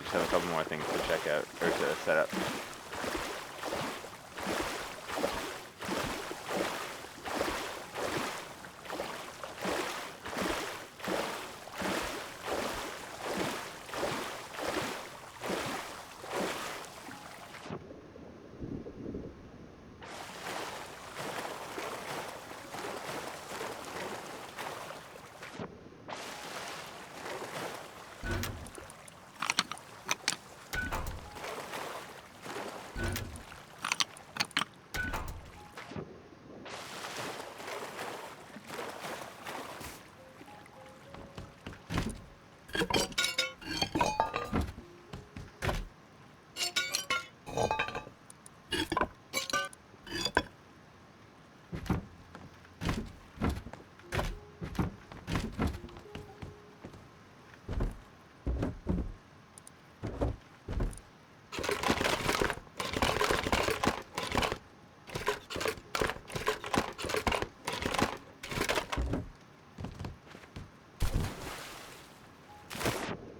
just have a couple more things to check out, or to set up.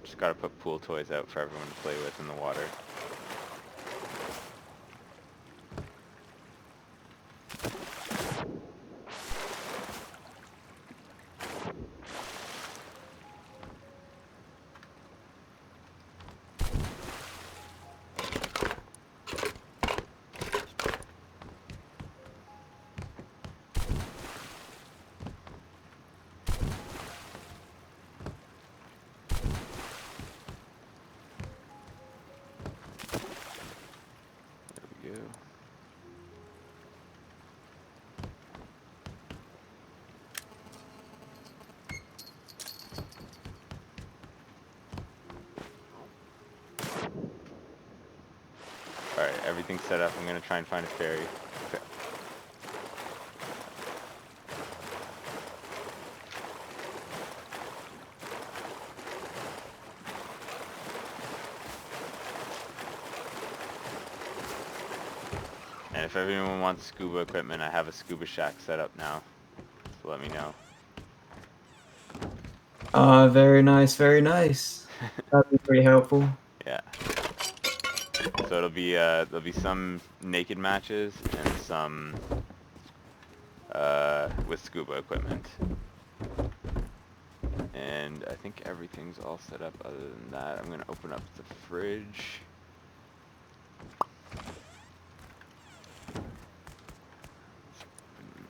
Just gotta put pool toys out for everyone to play with in the water. There we go. Alright, everything's set up. I'm gonna try and find a ferry. Okay. And if everyone wants scuba equipment, I have a scuba shack set up now. So let me know. Very nice, very nice. That'd be pretty helpful. Yeah. So there'll be some naked matches and some with scuba equipment. And I think everything's all set up other than that. I'm gonna open up the fridge.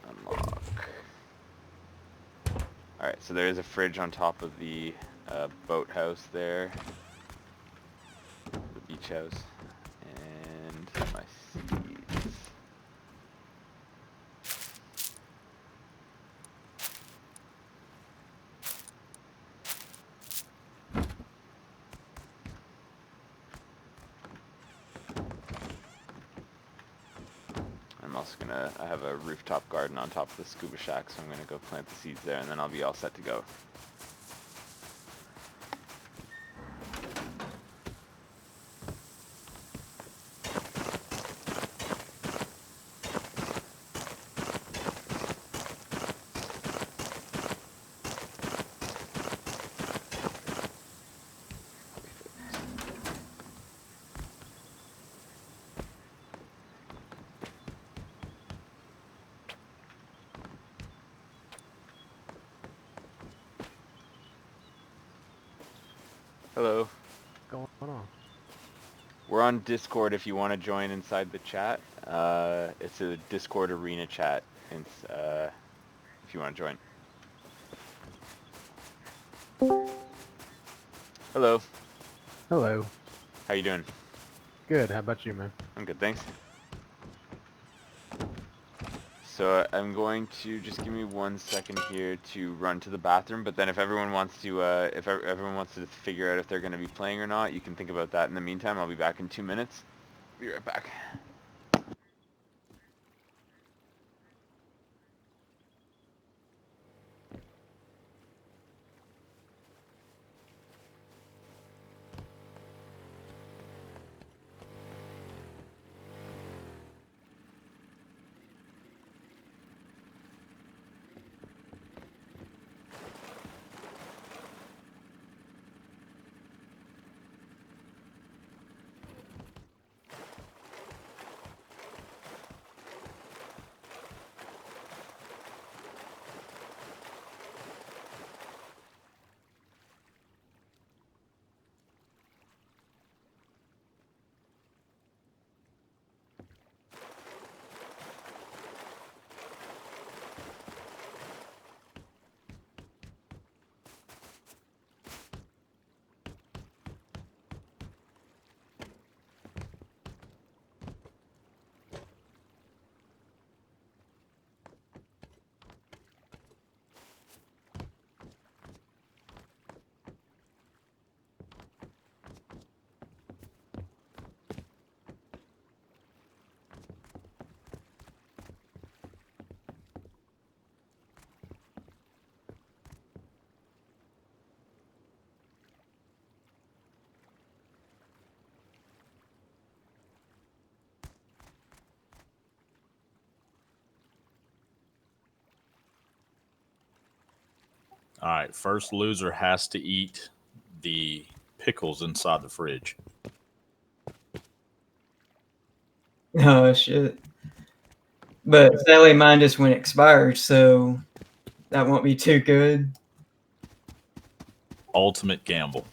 Unlock. Alright, so there is a fridge on top of the boathouse there. The beach house. And my seeds. I'm also gonna, I have a rooftop garden on top of the scuba shack, so I'm gonna go plant the seeds there and then I'll be all set to go. Hello. What's going on? We're on Discord if you want to join inside the chat. It's a Discord arena chat. It's, if you want to join. Hello. Hello. How you doing? Good. How about you, man? I'm good, thanks. So I'm going to just give me 1 second here to run to the bathroom. But then if everyone wants to, everyone wants to figure out if they're going to be playing or not, you can think about that. In the meantime, I'll be back in 2 minutes. Be right back. All right, first loser has to eat the pickles inside the fridge. Oh shit! But sadly, mine just went expired, so that won't be too good. Ultimate gamble.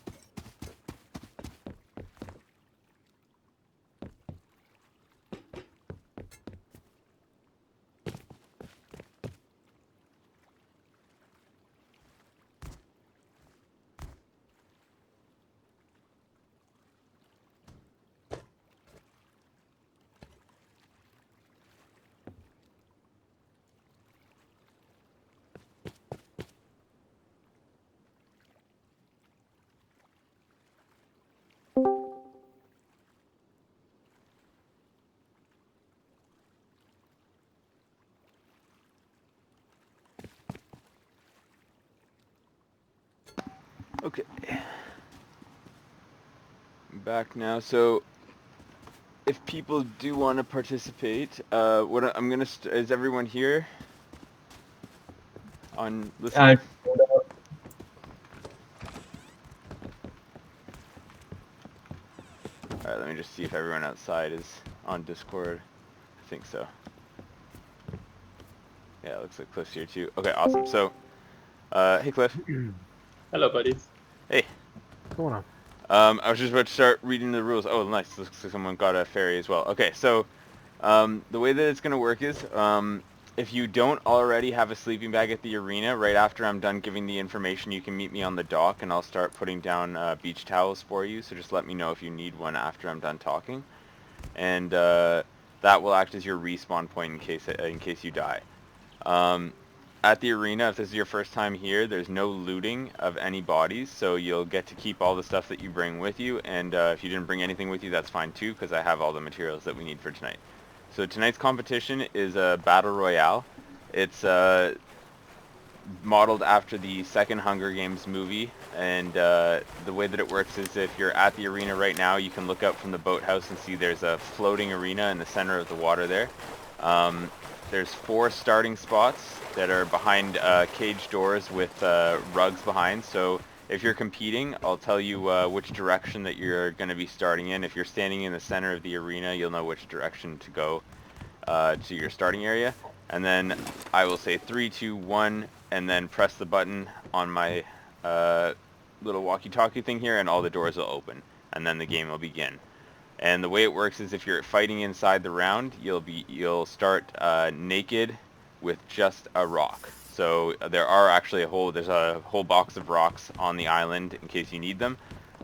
Okay. I'm back now. So, if people do want to participate, I'm gonna is everyone here on listening? All right, let me just see if everyone outside is on Discord. I think so. Yeah, it looks like Cliff's here too. Okay, awesome. So, hey Cliff. Hello, buddies. Hey. What's going on? I was just about to start reading the rules. Oh, nice. Looks like someone got a fairy as well. Okay, so the way that it's going to work is if you don't already have a sleeping bag at the arena, right after I'm done giving the information, you can meet me on the dock and I'll start putting down beach towels for you. So just let me know if you need one after I'm done talking. And that will act as your respawn point in case you die. At the arena, if this is your first time here, there's no looting of any bodies, so you'll get to keep all the stuff that you bring with you, and if you didn't bring anything with you, that's fine too, because I have all the materials that we need for tonight. So tonight's competition is a Battle Royale. It's modeled after the second Hunger Games movie, and the way that it works is if you're at the arena right now, you can look out from the boathouse and see there's a floating arena in the center of the water there. There's 4 starting spots that are behind cage doors with rugs behind. So if you're competing, I'll tell you which direction that you're going to be starting in. If you're standing in the center of the arena, you'll know which direction to go to your starting area. And then I will say 3, 2, 1, and then press the button on my little walkie-talkie thing here, and all the doors will open. And then the game will begin. And the way it works is if you're fighting inside the round, you'll start naked with just a rock. So there's a whole box of rocks on the island in case you need them,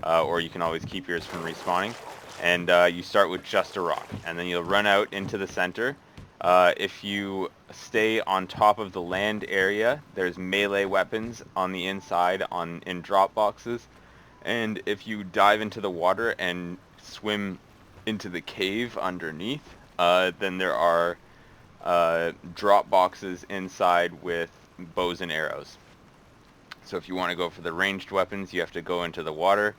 or you can always keep yours from respawning. And you start with just a rock, and then you'll run out into the center. If you stay on top of the land area, there's melee weapons on the inside in drop boxes. And if you dive into the water and swim into the cave underneath, then there are drop boxes inside with bows and arrows. So if you want to go for the ranged weapons, you have to go into the water,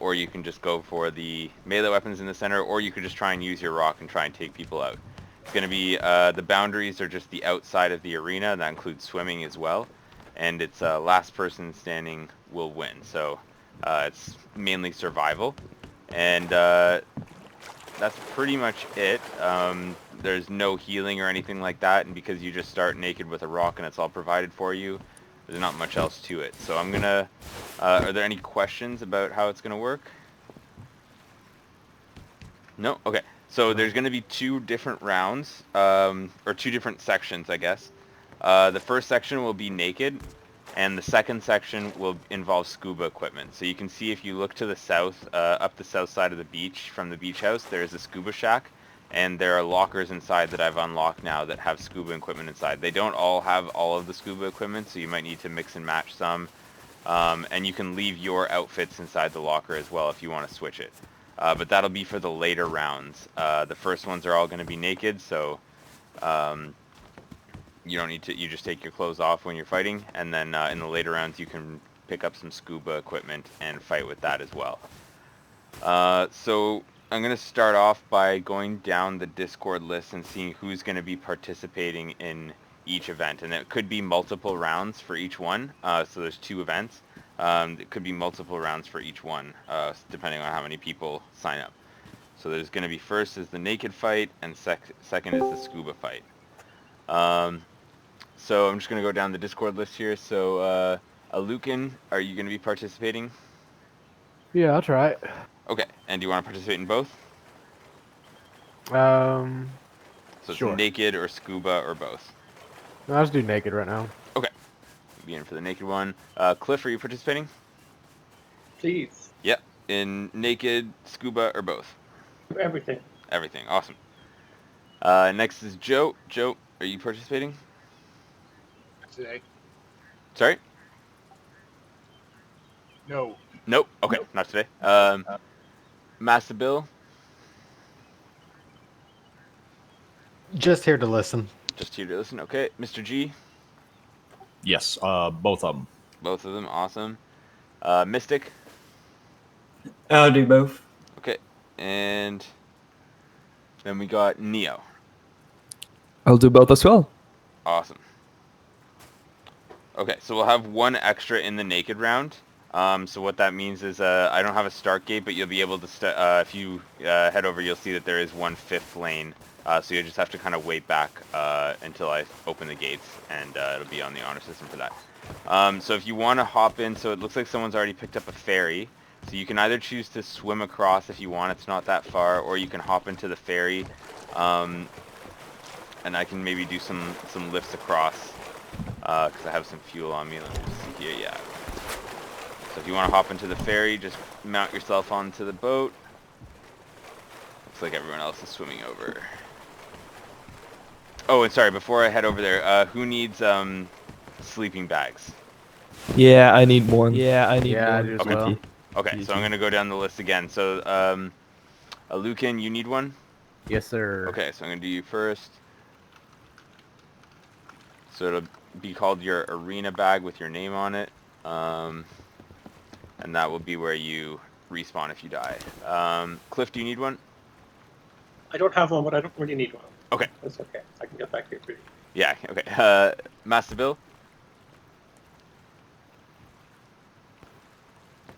or you can just go for the melee weapons in the center, or you could just try and use your rock and try and take people out. It's going to be, the boundaries are just the outside of the arena, and that includes swimming as well, and it's last person standing will win. So it's mainly survival, and that's pretty much it. There's no healing or anything like that, and because you just start naked with a rock and it's all provided for you, there's not much else to it. So I'm gonna, are there any questions about how it's gonna work? No? Okay. So there's gonna be 2 different rounds, or 2 different sections, I guess. The first section will be naked, and the second section will involve scuba equipment. So you can see if you look to the south, up the south side of the beach from the beach house, there's a scuba shack, and there are lockers inside that I've unlocked now that have scuba equipment inside. They don't all have all of the scuba equipment, so you might need to mix and match some, and you can leave your outfits inside the locker as well if you want to switch it. But that'll be for the later rounds. The first ones are all going to be naked, so you don't need to, you just take your clothes off when you're fighting, and then in the later rounds you can pick up some scuba equipment and fight with that as well. So I'm going to start off by going down the Discord list and seeing who's going to be participating in each event, and it could be multiple rounds for each one. So there's 2 events. It could be multiple rounds for each one, depending on how many people sign up. So there's going to be first is the naked fight, and second is the scuba fight. So I'm just going to go down the Discord list here. So Alukin, are you going to be participating? Yeah, I'll try it. Okay, and do you want to participate in both? So So it's Sure. naked or scuba or both. I'll just do naked right now. Be in for the naked one. Cliff, are you participating? Please. Yep. In naked, scuba, or both? Everything. Everything. Awesome. Next is Joe. Joe, are you participating? Today? Sorry? No. Nope. Okay, not today. Master Bill, Just here to listen. just here to listen. Okay. Mr. G, Yes, both of them. both of them. Awesome. Mystic. I'll do both. Okay. And then we got Neo. I'll do both as well. Awesome. Okay, so we'll have 1 extra in the naked round. So what that means is I don't have a start gate, but you'll be able to, if you head over, you'll see that there is 1 5th lane. So you'll just have to kind of wait back until I open the gates, and it'll be on the honor system for that. So if you want to hop in, so it looks like someone's already picked up a ferry. So you can either choose to swim across if you want, it's not that far, or you can hop into the ferry. And I can maybe do some lifts across, because I have some fuel on me. Let me just see here, yeah. So if you want to hop into the ferry, just mount yourself onto the boat. Looks like everyone else is swimming over. Oh, and sorry, before I head over there, who needs sleeping bags? Yeah, I need one. Yeah, I need Yeah, I one. do as Okay. well. Okay, so I'm going to go down the list again. So, Alukin, you need one? Yes, sir. Okay, so I'm going to do you first. So it'll be called your arena bag with your name on it. And that will be where you respawn if you die. Cliff, do you need one? I don't have one, but I don't really need one. Okay. That's okay. I can get back here pretty. Yeah, okay. Master Bill?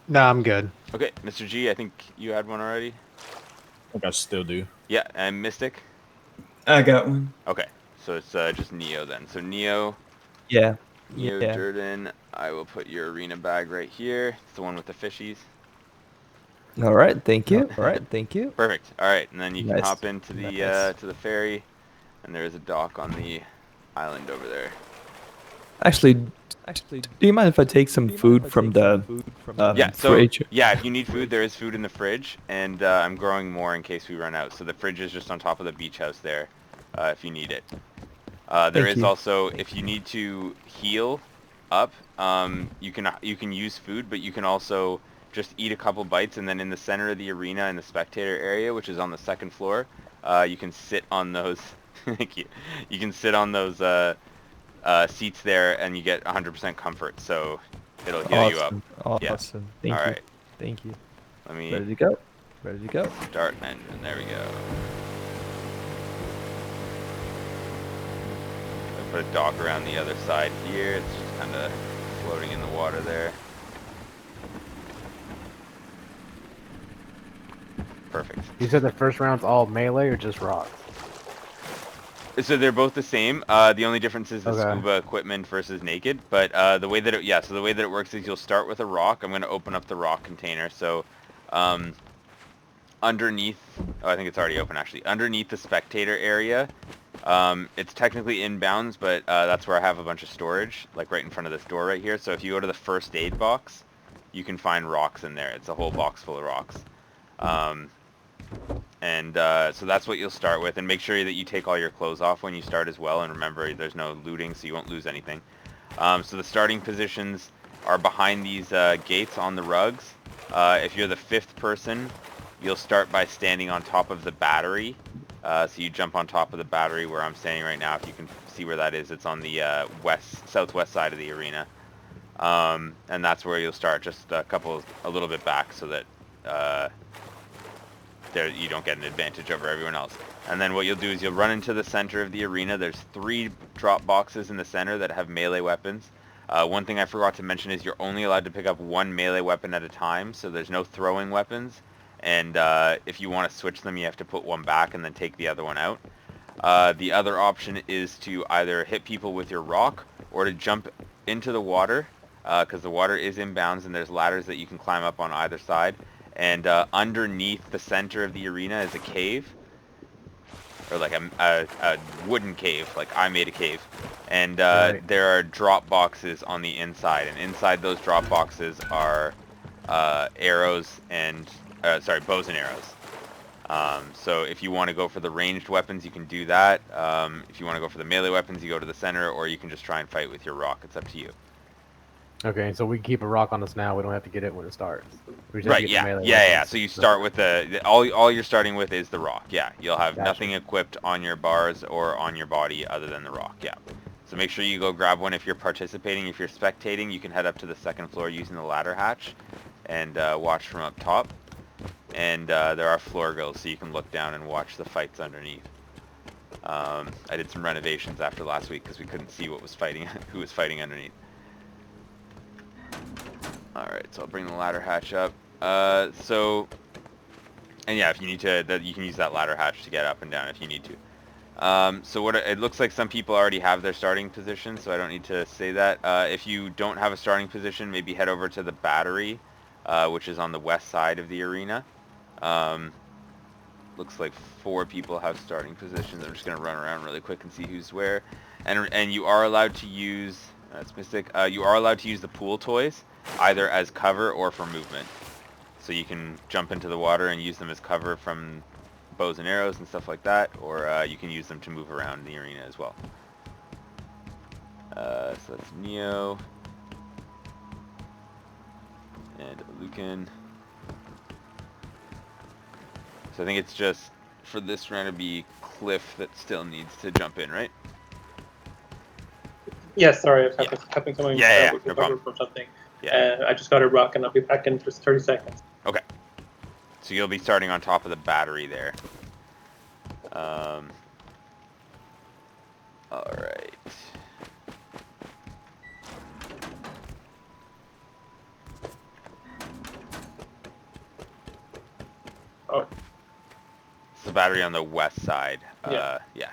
No, I'm good. Okay, Mr. G, I think you had one already. I think I still do. Yeah, and Mystic? I got one. Okay, so it's just Neo then. So Neo, Yeah. Neo Yeah. Durden, I will put your arena bag right here. It's the one with the fishies. All right. Thank you. All right. Thank you. Perfect. All right, and then you can Nice. hop into the Nice. to the ferry, and there is a dock on the island over there. Actually, do you mind if I take some food from the Yeah. So fridge? yeah, if you need food, there is food in the fridge, and I'm growing more in case we run out. So the fridge is just on top of the beach house there, if you need it. There Thank is you. also, if you need to heal up, you can use food, but you can also just eat a couple bites, and then in the center of the arena in the spectator area, which is on the 2nd floor, you can sit on those. Thank you. You can sit on those seats there, and you get 100% comfort. So it'll heal you up. Yeah. Awesome. Thank All you. right. Thank you. Let me Ready to go? Ready to go? start engine. There we go. I put a dock around the other side here. It's just kind of floating in the water there. Perfect. You said the first round's all melee or just rocks? So they're both the same. The only difference is the Okay. scuba equipment versus naked. But the way that it works is you'll start with a rock. I'm going to open up the rock container. So underneath, oh, I think it's already open actually. Underneath the spectator area, it's technically inbounds, but that's where I have a bunch of storage, like right in front of this door right here. So if you go to the first aid box, you can find rocks in there. It's a whole box full of rocks. So that's what you'll start with, and make sure that you take all your clothes off when you start as well, and remember there's no looting, so you won't lose anything. So the starting positions are behind these gates on the rugs. If you're the 5th person, you'll start by standing on top of the battery. So you jump on top of the battery where I'm standing right now. If you can see where that is, it's on the southwest side of the arena. And that's where you'll start, just a little bit back, so that there you don't get an advantage over everyone else. And then what you'll do is you'll run into the center of the arena. There's 3 drop boxes in the center that have melee weapons. One thing I forgot to mention is you're only allowed to pick up 1 melee weapon at a time, so there's no throwing weapons. And if you want to switch them, you have to put one back and then take the other one out. The other option is to either hit people with your rock or to jump into the water, because the water is inbounds and there's ladders that you can climb up on either side. And underneath the center of the arena is a cave, or like a wooden cave, like I made a cave. And Right. there are drop boxes on the inside, and inside those drop boxes are arrows and bows and arrows. So if you want to go for the ranged weapons, you can do that. If you want to go for the melee weapons, you go to the center, or you can just try and fight with your rock. It's up to you. Okay, so we can keep a rock on us now. We don't have to get it when it starts. We just have to Right, get the yeah, melee yeah. weapons. So you start with all you're starting with is the rock. Yeah, you'll have Gotcha. nothing equipped on your bars or on your body other than the rock. Yeah. So make sure you go grab one if you're participating. If you're spectating, you can head up to the 2nd floor using the ladder hatch and watch from up top. And there are floor grills, so you can look down and watch the fights underneath. I did some renovations after last week because we couldn't see what was fighting, who was fighting underneath. Alright, so I'll bring the ladder hatch up. And yeah, if you need to, you can use that ladder hatch to get up and down if you need to. So it looks like some people already have their starting position, so I don't need to say that. If you don't have a starting position, maybe head over to the battery, which is on the west side of the arena. Looks like 4 people have starting positions. I'm just going to run around really quick and see who's where. And you are allowed to use, that's Mystic, you are allowed to use the pool toys, either as cover or for movement. So you can jump into the water and use them as cover from bows and arrows and stuff like that, or you can use them to move around the arena as well. So that's Neo and Lucan. So I think it's just for this round to be Cliff that still needs to jump in, right? Yes, sorry, I was having something Yeah, no recover problem. from something. Yeah. I just got a rock, and I'll be back in just 30 seconds. Okay. So you'll be starting on top of the battery there. Alright. Oh, It's the battery on the west side. Yeah. Yeah.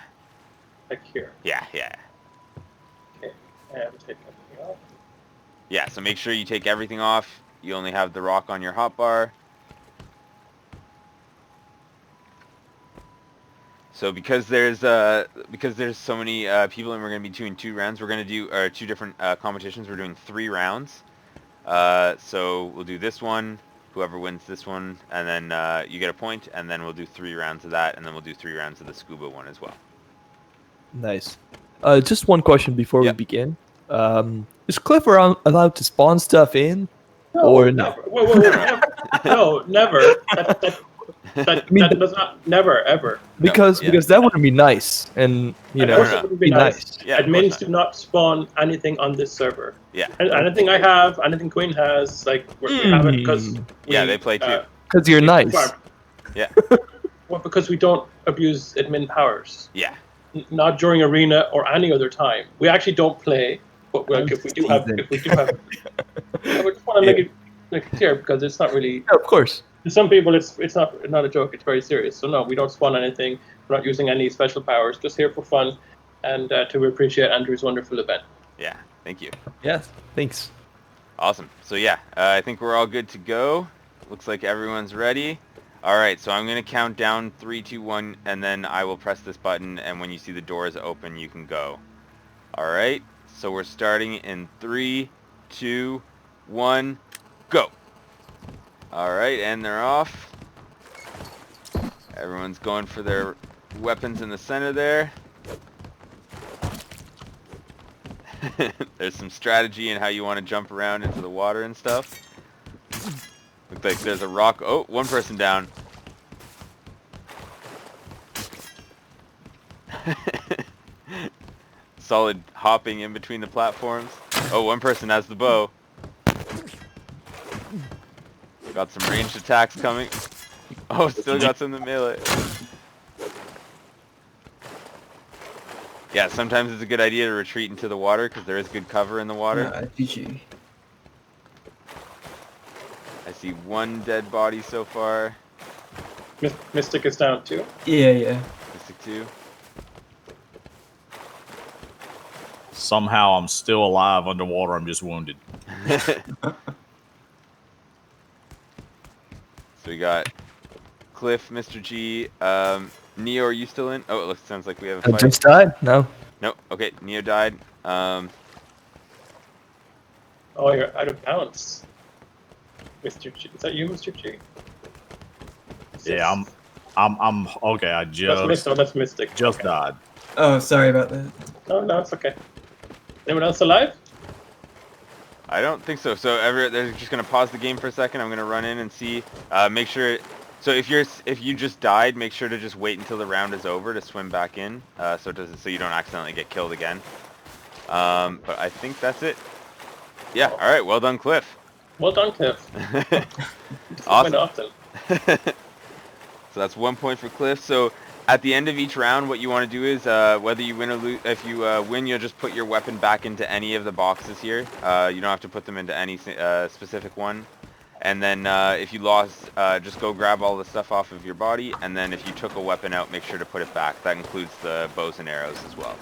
like here. Yeah. Okay, and take everything off. Yeah, so make sure you take everything off. You only have the rock on your hotbar. So because there's so many people and we're going to be doing 2 rounds, we're going to do 2 different competitions. We're doing 3 rounds. So we'll do this one, whoever wins this one, and then you get a point, and then we'll do 3 rounds of that, and then we'll do 3 rounds of the scuba one as well. Nice. Just one question before we Yep. begin. Is Cliff allowed to spawn stuff in? Or no? Never. Whoa, never. No, never. That mean, does not, never, ever. Because yeah. that would be nice, and Of know, course no. it would be nice. Yeah, of course Admins not. do not spawn anything on this server. Yeah. And anything I have, anything Queen has, like, we have it because... Yeah, they play too. because you're nice. Yeah. Well, because we don't abuse admin powers. Yeah. Not during arena or any other time. We actually don't play, but if we do have, I just want to make it clear because it's not really. Yeah, of course. To some people, it's not a joke. It's very serious. So no, we don't spawn anything. We're not using any special powers. Just here for fun, and to appreciate Andrew's wonderful event. Yeah. Thank you. Yes. Thanks. Awesome. So yeah, I think we're all good to go. Looks like everyone's ready. All right, so I'm going to count down 3, 2, 1, and then I will press this button, and when you see the doors open, you can go. All right, so we're starting in 3, 2, 1, go. All right, and they're off. Everyone's going for their weapons in the center there. There's some strategy in how you want to jump around into the water and stuff. Looks like there's a rock. Oh, 1 person down. Solid hopping in between the platforms. Oh, 1 person has the bow. Got some ranged attacks coming. Oh, still got some in the melee. Yeah, sometimes it's a good idea to retreat into the water because there is good cover in the water. GG. I see one dead body so far. Mystic is down too. Yeah. Mystic 2. Somehow I'm still alive underwater. I'm just wounded. So we got Cliff, Mr. G. Neo, are you still in? Oh, sounds like we have a I fight. just died. No. Nope. Okay, Neo died. Oh, you're out of balance. Mr. G. Is that you, Mr. G? Yeah, I'm okay. I That's Mystic. just Okay. died. Oh, sorry about that. No, it's okay. Anyone else alive? I don't think so. So they're just gonna pause the game for a second. I'm gonna run in and see. Make sure. So if you just died, make sure to just wait until the round is over to swim back in. So you don't accidentally get killed again. But I think that's it. Yeah. All right. Well done, Cliff. Well done, Cliff. Awesome. Often. So that's 1 point for Cliff. So at the end of each round, what you want to do is whether you win or lose. If you win, you'll just put your weapon back into any of the boxes here. You don't have to put them into any specific one. And then if you lost, just go grab all the stuff off of your body. And then if you took a weapon out, make sure to put it back. That includes the bows and arrows as well.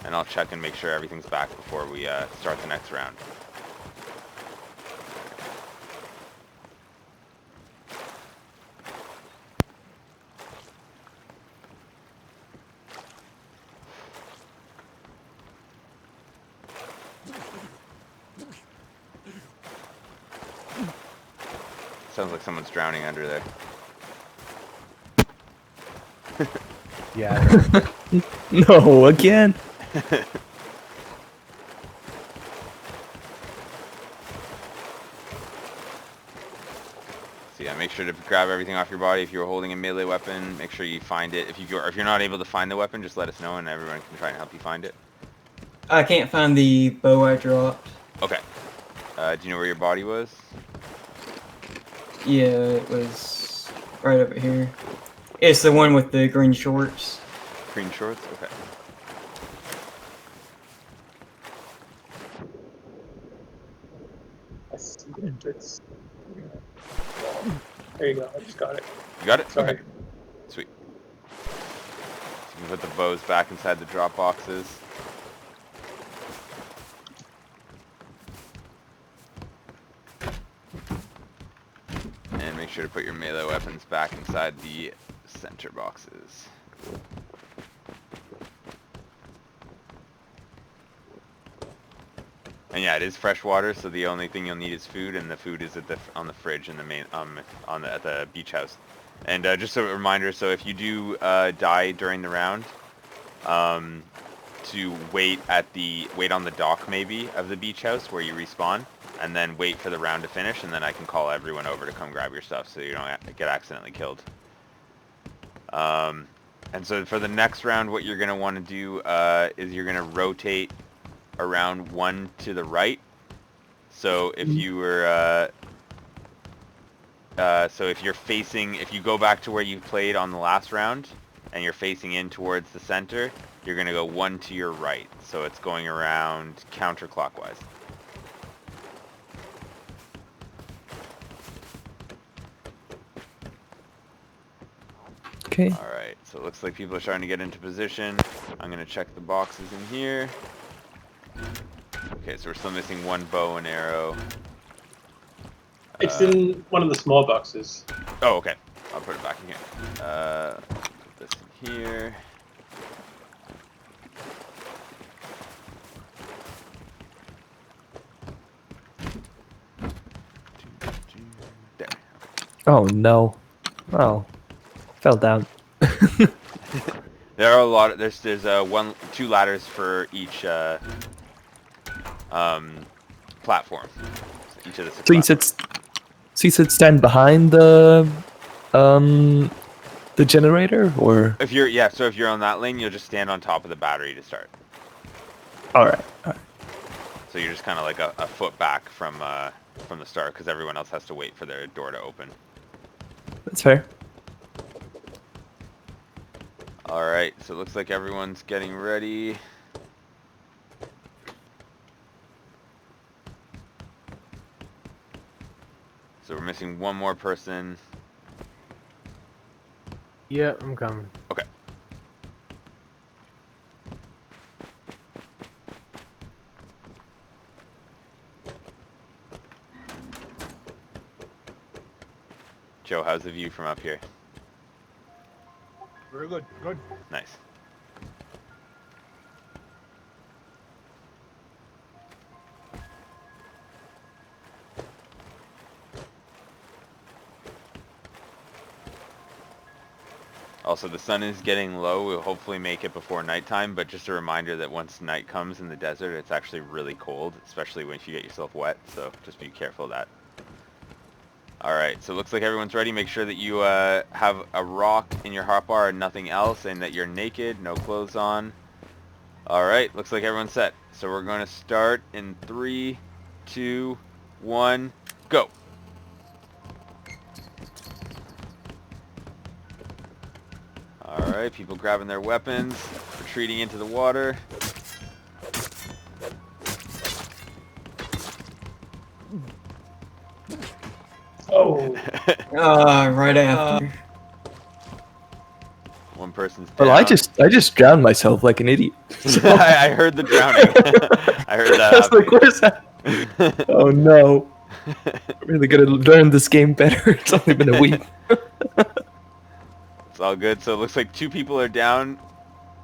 And I'll check and make sure everything's back before we start the next round. Sounds like someone's drowning under there. Yeah. No, again. So yeah, make sure to grab everything off your body. If you're holding a melee weapon, make sure you find it. If you're not able to find the weapon, just let us know and everyone can try and help you find it. I can't find the bow I dropped. Okay. Do you know where your body was? Yeah, it was right over here. It's the one with the green shorts. Green shorts? Okay. I see it. There you go. I just got it. You got it? Sorry. Okay. Sweet. So you can put the bows back inside the drop boxes. And make sure to put your melee weapons back inside the center boxes. And yeah, it is fresh water, so the only thing you'll need is food, and the food is on the fridge in the main at the beach house. And just a reminder, so if you do die during the round, to wait on the dock maybe of the beach house where you respawn, and then wait for the round to finish, and then I can call everyone over to come grab your stuff so you don't get accidentally killed. And so for the next round, what you're going to want to do is you're going to rotate around one to the right. So if you were, if you go back to where you played on the last round, and you're facing in towards the center, you're going to go one to your right. So it's going around counterclockwise. Okay. Alright, so it looks like people are starting to get into position. I'm going to check the boxes in here. Okay, so we're still missing one bow and arrow. It's in one of the small boxes. Oh, okay. I'll put it back in here. Put this in here. There. Oh no. Oh, fell down. There are a lot of there's two ladders for each platform. Each of the six So you said stand behind the generator, or if you're on that lane, you'll just stand on top of the battery to start. all right. So you're just kind of like a foot back from the start because everyone else has to wait for their door to open. That's fair. Alright, so it looks like everyone's getting ready. So we're missing one more person. Yep, I'm coming. Okay. Joe, how's the view from up here? Very good. Good. Nice. Also, the sun is getting low. We'll hopefully make it before nighttime, but just a reminder that once night comes in the desert, it's actually really cold, especially when you get yourself wet, so just be careful of that. Alright, so it looks like everyone's ready. Make sure that you have a rock in your hotbar and nothing else, and that you're naked, no clothes on. Alright, looks like everyone's set. So we're going to start in 3, 2, 1, go! Alright, people grabbing their weapons, retreating into the water. Oh, Right after. One person's down. Well, I just drowned myself like an idiot. I heard the drowning. I heard that I was like, happen. what is that? Oh no. Really gotta learn this game better. It's only been a week. It's all good. So it looks like 2 people are down,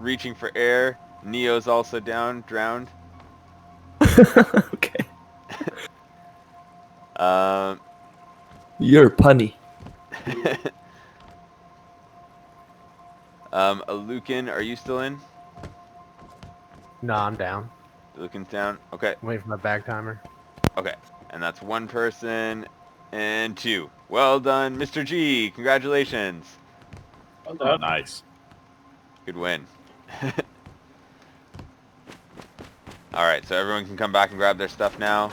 reaching for air. Neo's also down, drowned. Okay. You're punny. Lucan, are you still in? Nah, I'm down. Lucan's down. Okay, I'm waiting for my back timer. okay. And that's 1 person and 2. Well done, Mr. G. Congratulations. well Oh, done. nice. Good win. Alright, so everyone can come back and grab their stuff now.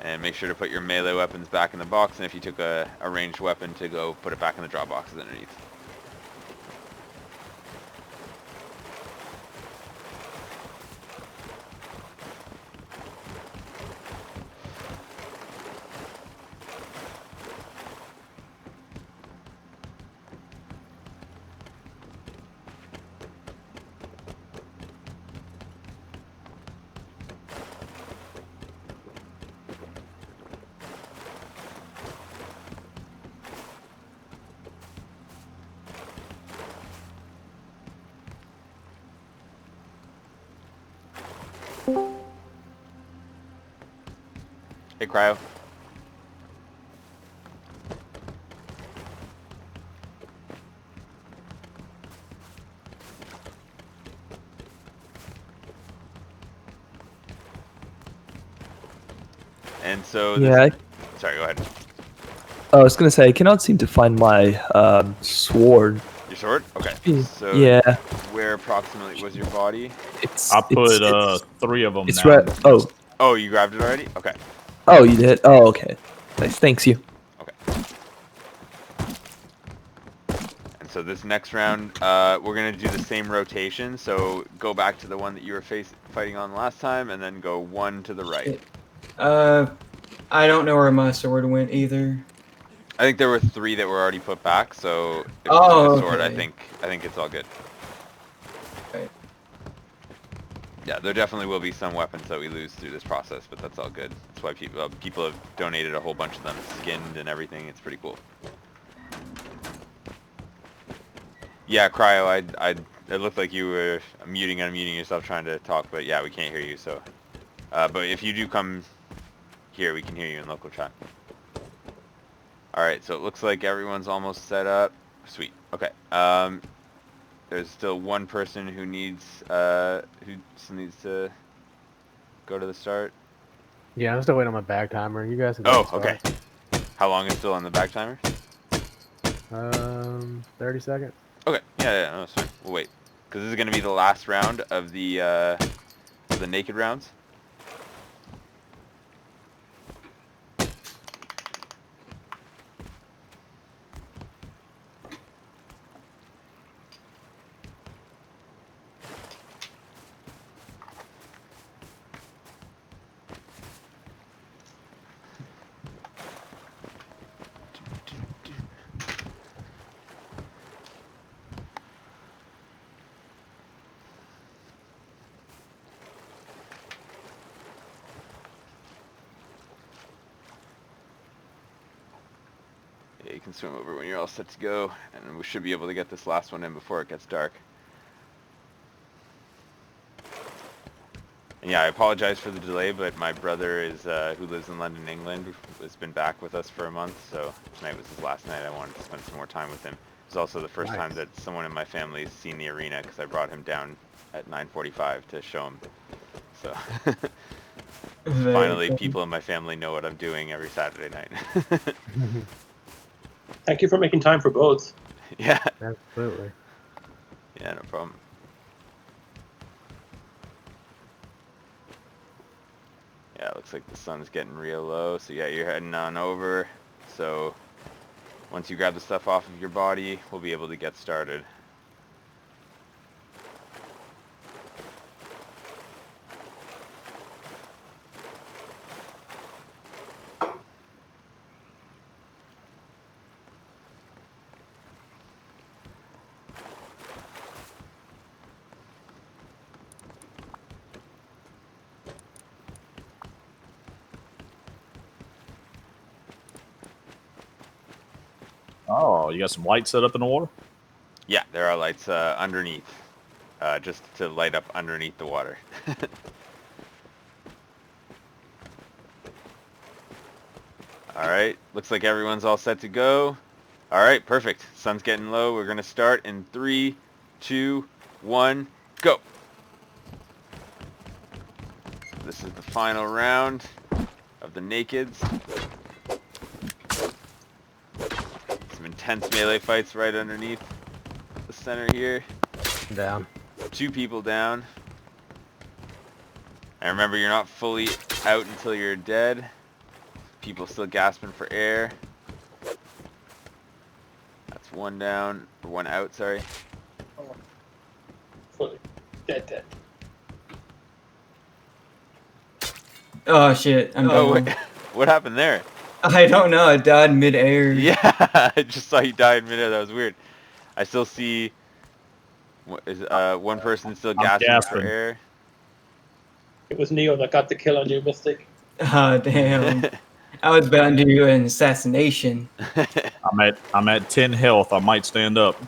And make sure to put your melee weapons back in the box, and if you took a ranged weapon, to go put it back in the drop boxes underneath. Hey, Cryo. And so this, Yeah, sorry, go ahead. I was gonna say I cannot seem to find my sword. Your sword? Okay. So Yeah, where approximately was your body? it's. I put it's 3 of them It's now. right. Oh, Oh, you grabbed it already? Okay. oh, you did. Oh, okay. Nice. Thanks you. And so this next round, we're going to do the same rotation. So go back to the one that you were fighting on last time, and then go 1 to the right. I don't know where my sword went either. I think there were 3 that were already put back, so if you Oh, took a sword, I okay. think it's all good. Okay. Yeah, there definitely will be some weapons that we lose through this process, but that's all good. That's why people have donated a whole bunch of them, skinned and everything. It's pretty cool. Yeah, Cryo, it looked like you were muting and unmuting yourself trying to talk, but yeah, we can't hear you, so. But if you do come here, we can hear you in local chat. Alright, so it looks like everyone's almost set up. Sweet. Okay. There's still 1 person who needs to go to the start. Yeah, I'm still waiting on my back timer. You guys can Oh, start. okay. How long is still on the back timer? 30 seconds. Okay. Yeah, no, it's fine. We'll wait. Because this is going to be the last round of the naked rounds. can swim over when you're all set to go, and we should be able to get this last one in before it gets dark. And yeah, I apologize for the delay, but my brother is who lives in London, England, has been back with us for a month, so tonight was his last night. I wanted to spend some more time with him. It was also the first time that someone in my family has seen the arena, because I brought him down at 9:45 to show him. So finally, people in my family know what I'm doing every Saturday night. Thank you for making time for both. Yeah. Absolutely. Yeah, no problem. Yeah, it looks like the sun's getting real low, so yeah, you're heading on over. So once you grab the stuff off of your body, we'll be able to get started. Oh, you got some lights set up in the water? Yeah, there are lights underneath, just to light up underneath the water. Alright, looks like everyone's all set to go. Alright, perfect. Sun's getting low. We're going to start in 3, 2, 1, go! This is the final round of the Nakeds. Some intense melee fights right underneath the center here. Down. 2 people down. And remember, you're not fully out until you're dead. People still gasping for air. That's 1 down, or 1 out, sorry. Fully dead. Oh shit! I'm Oh, down. wait. What happened there? I don't know. I died mid-air. Yeah, I just saw you die in midair. That was weird. I still see one person still gasping for gasping. air. It was Neo that got the kill on you, Mystic. Oh damn! I was about to do an assassination. I'm at 10 health. I might stand up.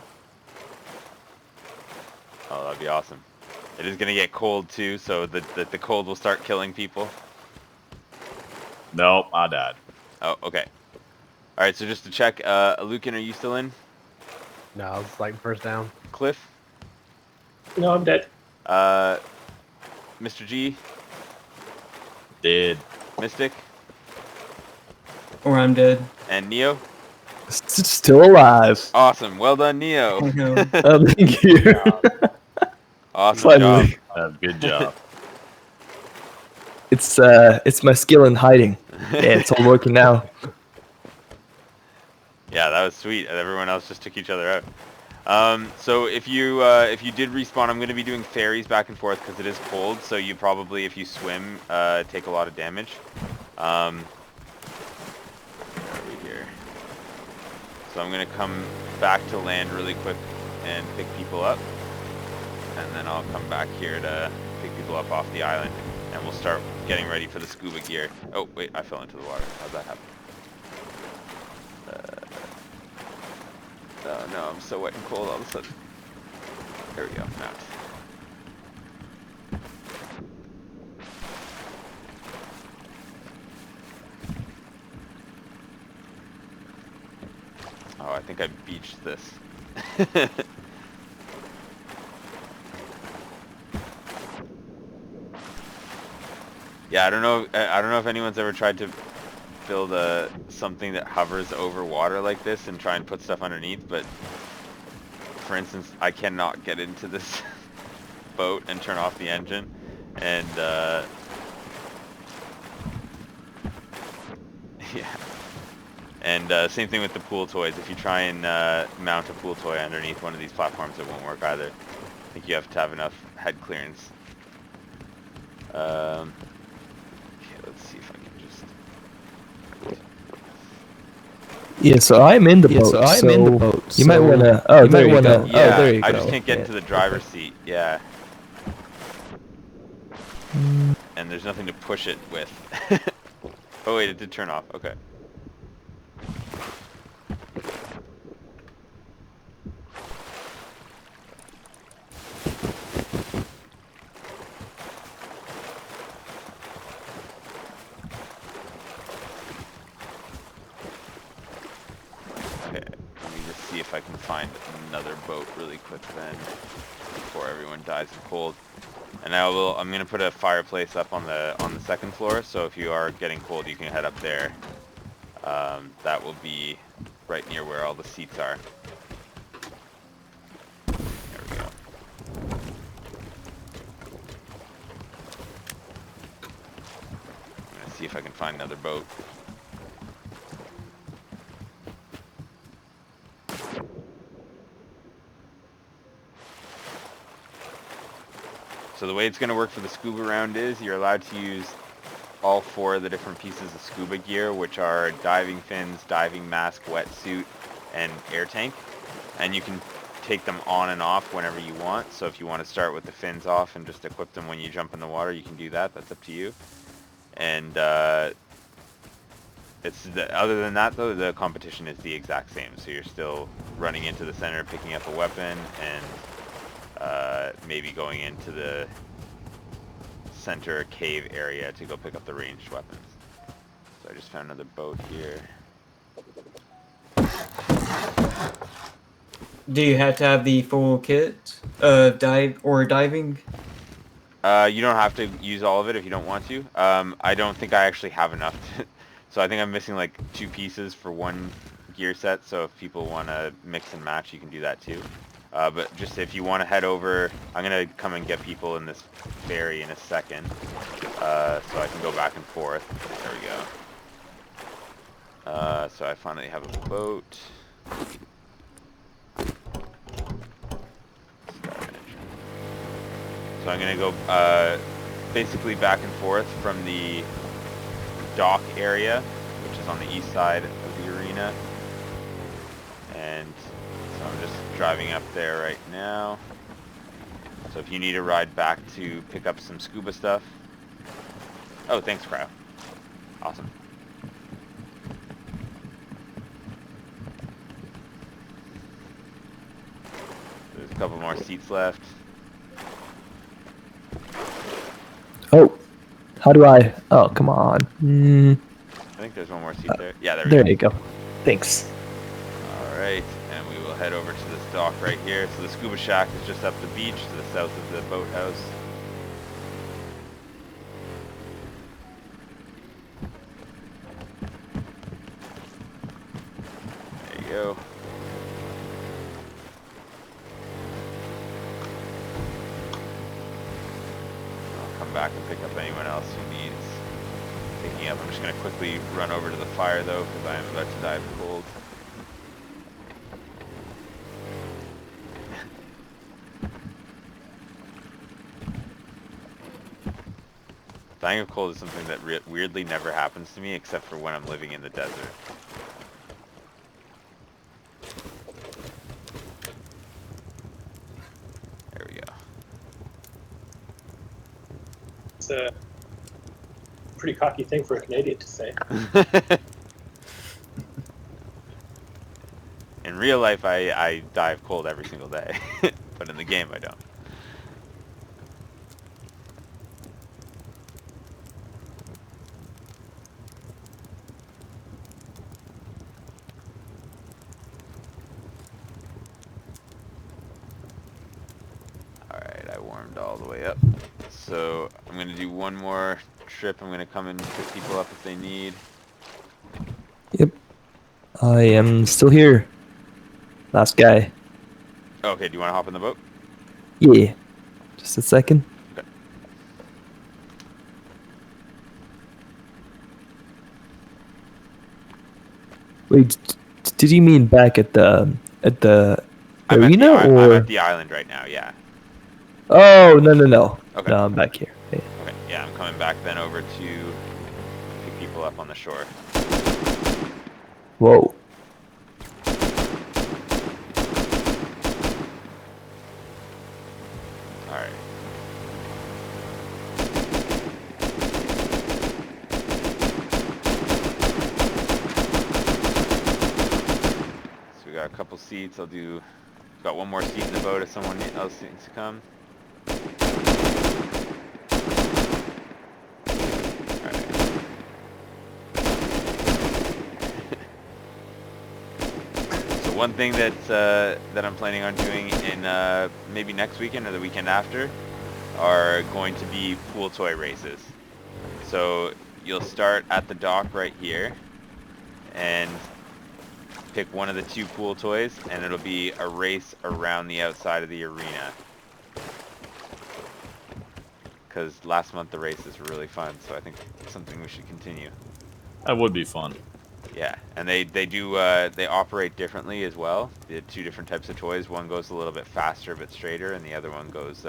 Oh, that'd be awesome. It is gonna get cold too, so the cold will start killing people. Nope, I died. Oh, okay. All right, so just to check, Lucan, are you still in? No, it's like first down. Cliff, No, I'm dead. Mr. G, Dead. Mystic, Or I'm dead. and Neo. Still alive. Awesome. Well done, Neo. Oh no. Thank you. Awesome Finally. job. Good job. It's my skill in hiding. Yeah, it's all working now. Yeah, that was sweet. Everyone else just took each other out. So if you did respawn, I'm going to be doing ferries back and forth because it is cold. So you probably, if you swim, take a lot of damage. Where are we here? So I'm going to come back to land really quick and pick people up, and then I'll come back here to pick people up off the island, and we'll start getting ready for the scuba gear. Oh wait, I fell into the water. How'd that happen? Oh no, I'm so wet and cold all of a sudden. There we go, now. Oh, I think I beached this. Yeah, I don't know if anyone's ever tried to build something that hovers over water like this and try and put stuff underneath, but for instance, I cannot get into this boat and turn off the engine, and yeah, and same thing with the pool toys. If you try and mount a pool toy underneath one of these platforms, it won't work either. I think you have to have enough head clearance. Okay, let's see if I can just... Yeah, so I'm in the boat. You might wanna. Oh, there you go. Yeah, Oh, there you go. I just can't get into the driver's seat. Yeah. And there's nothing to push it with. Oh wait, it did turn off. Okay. Okay, let me just see if I can find another boat really quick then, before everyone dies of cold. And I'm gonna put a fireplace up on the second floor, so if you are getting cold, you can head up there. That will be right near where all the seats are. There we go. I'm gonna see if I can find another boat. So the way it's going to work for the scuba round is you're allowed to use all 4 of the different pieces of scuba gear, which are diving fins, diving mask, wetsuit, and air tank. And you can take them on and off whenever you want. So if you want to start with the fins off and just equip them when you jump in the water, you can do that. That's up to you. And other than that, though, the competition is the exact same. So you're still running into the center, picking up a weapon, and maybe going into the center cave area to go pick up the ranged weapons. So I just found another boat here. Do you have to have the full kit of diving? You don't have to use all of it if you don't want to. I don't think I actually have enough. So I think I'm missing like 2 pieces for 1 gear set. So if people want to mix and match, you can do that too. But just if you want to head over, I'm going to come and get people in this ferry in a second. So I can go back and forth. There we go. So I finally have a boat. So I'm going to go basically back and forth from the dock area, which is on the east side of the arena. And so I'm just driving up there right now. So if you need a ride back to pick up some scuba stuff. Oh, thanks, Crow. Awesome. There's a couple more seats left. Oh, how do I? Oh, come on. I think there's one more seat there. Yeah, there we There go. you go. Thanks. Alright, and we will head over to this dock right here. So the scuba shack is just up the beach to the south of the boathouse. There you go. I'll come back and pick up anyone else who needs picking up. I'm just going to quickly run over to the fire though, because I am about to die of cold. Dying of cold is something that weirdly never happens to me, except for when I'm living in the desert. There we go. It's a pretty cocky thing for a Canadian to say. In real life, I die of cold every single day, but in the game, I don't. Alright, I warmed all the way up. So, I'm going to do one more trip. I'm going to come and pick people up if they need. Yep. I am still here. Last guy. Okay, do you want to hop in the boat? Yeah. Just a second. Okay. Wait, did you mean back at the I'm arena I'm or? at the island right now, yeah. Oh, no. Okay. No, I'm back here. Yeah. Okay, yeah, I'm coming back then over to pick people up on the shore. Whoa. Alright. seats. I'll do. Got one more seat in the boat if someone else needs to come. One thing that I'm planning on doing in maybe next weekend or the weekend after are going to be pool toy races. So you'll start at the dock right here and pick one of the 2 pool toys, and it'll be a race around the outside of the arena. Because last month the races were really fun, so I think it's something we should continue. That would be fun. Yeah, and they operate differently as well. They have 2 different types of toys. One goes a little bit faster but straighter, and the other one goes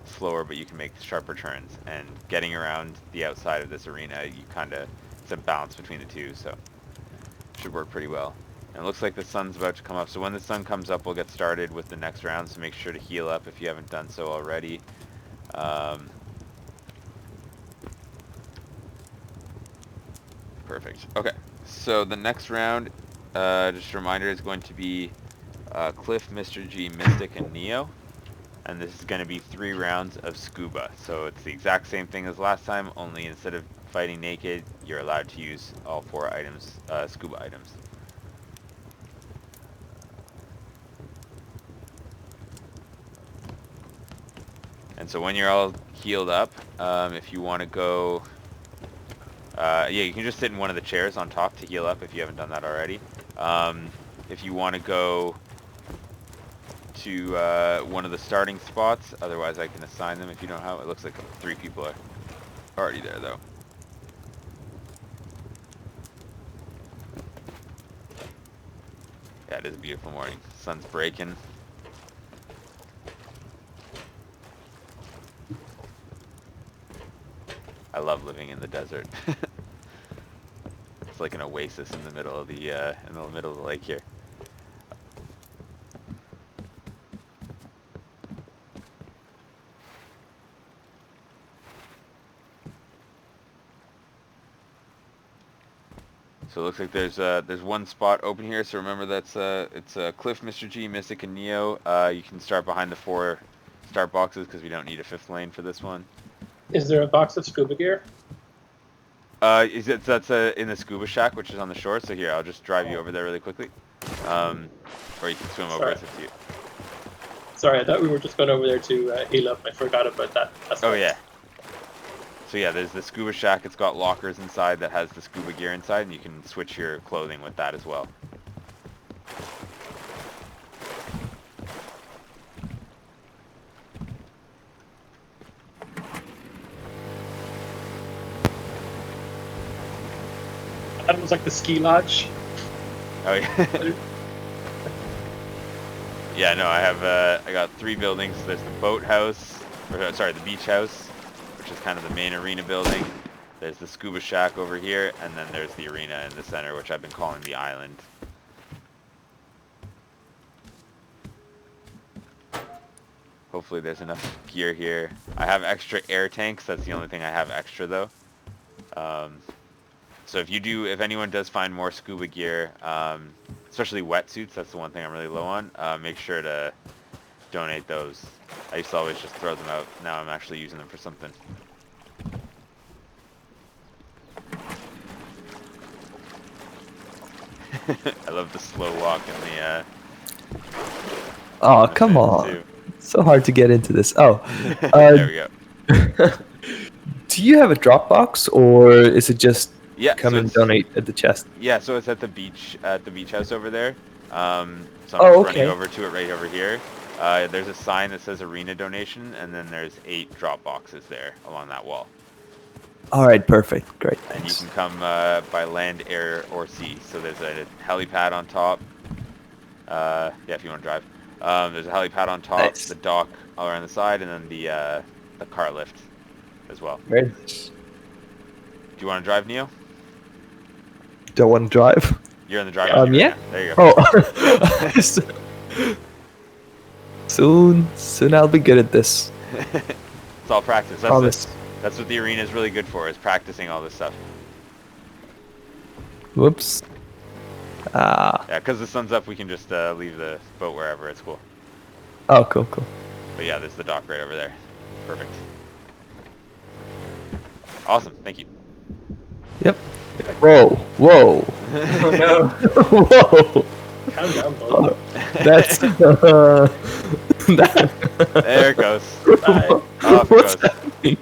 slower, but you can make sharper turns. And getting around the outside of this arena, it's a balance between the 2, so it should work pretty well. And it looks like the sun's about to come up, so when the sun comes up, we'll get started with the next round. So make sure to heal up if you haven't done so already. Perfect. Okay. So the next round, just a reminder, is going to be Cliff, Mr. G, Mystic, and Neo. And this is going to be 3 rounds of scuba. So it's the exact same thing as last time, only instead of fighting naked, you're allowed to use all 4 items, scuba items. And so when you're all healed up, if you want to go... yeah, you can just sit in one of the chairs on top to heal up if you haven't done that already. If you want to go to one of the starting spots, otherwise I can assign them if you don't have it. It looks like 3 people are already there though. Yeah, it is a beautiful morning. Sun's breaking. I love living in the desert. It's like an oasis in the middle of the lake here. So it looks like there's one spot open here. So remember it's Cliff, Mr. G, Mystic, and Neo. You can start behind the 4 start boxes because we don't need a 5th lane for this one. Is there a box of scuba gear? That's in the scuba shack, which is on the shore. So here, I'll just drive you over there really quickly, or you can swim over. It's up to you. Sorry, I thought we were just going over there to heal up. I forgot about that. Oh yeah. So yeah, there's the scuba shack. It's got lockers inside that has the scuba gear inside, and you can switch your clothing with that as well. That was like the ski lodge. Oh yeah. Yeah, no, I got 3 buildings. There's the boathouse, the beach house, which is kind of the main arena building. There's the scuba shack over here, and then there's the arena in the center, which I've been calling the island. Hopefully there's enough gear here. I have extra air tanks. That's the only thing I have extra though. So if anyone does find more scuba gear, especially wetsuits, that's the one thing I'm really low on, make sure to donate those. I used to always just throw them out. Now I'm actually using them for something. I love the slow walk in the... Oh, come on. Too. It's so hard to get into this. Oh. There we go. Do you have a Dropbox, or is it just come so and donate at the chest? Yeah, so it's at the beach house over there. So I'm just running over to it right over here. There's a sign that says arena donation, and then there's 8 drop boxes there along that wall. All right, perfect, great. And you Thanks. can come by land, air, or sea. So there's a helipad on top. Yeah, if you want to drive. There's a helipad on top, Nice. the dock all around the side, and then the car lift as well. Very nice. Do you want to drive, Neo? Don't want to drive. You're in the driver's seat Yeah. right now. There you go. Oh. Soon I'll be good at this. It's all practice. Promise. That's what the arena is really good for, is practicing all this stuff. Whoops. Ah. Yeah, because the sun's up, we can just leave the boat wherever. It's cool. Oh, cool, cool. But yeah, there's the dock right over there. Perfect. Awesome. Thank you. Yep. Whoa, whoa, Oh no. whoa. Calm down, bud. That's There it goes. Bye. Off it What's goes. happening?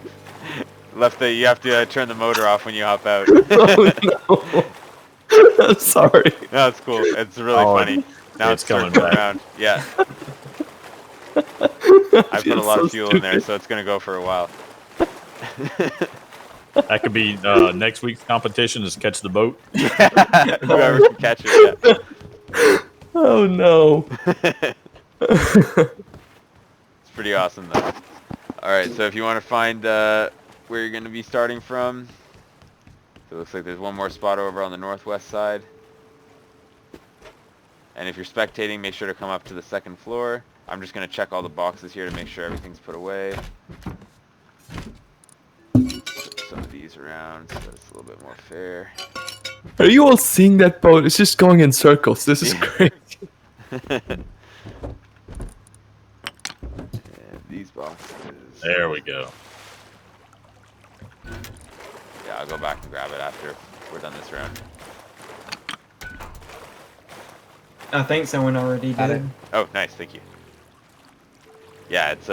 You have to turn the motor off when you hop out. Oh no. I'm sorry. No, it's cool. It's really Oh, funny. Now it's it's coming circling back. around. Yeah. I put a lot of fuel in there, stupid. so it's gonna go for a while. That could be next week's competition is catch the boat. Whoever can catch it. Yeah. Oh no. It's pretty awesome though. Alright, so if you want to find where you're going to be starting from, it looks like there's one more spot over on the northwest side. And if you're spectating, make sure to come up to the second floor. I'm just going to check all the boxes here to make sure everything's put away. Put some of these around so that it's a little bit more fair. Are you all seeing that boat? It's just going in circles. This is crazy. And these boxes. There we go. Yeah, I'll go back and grab it after we're done this round. I think someone already Got did. it. Oh, nice, thank you. Yeah, it's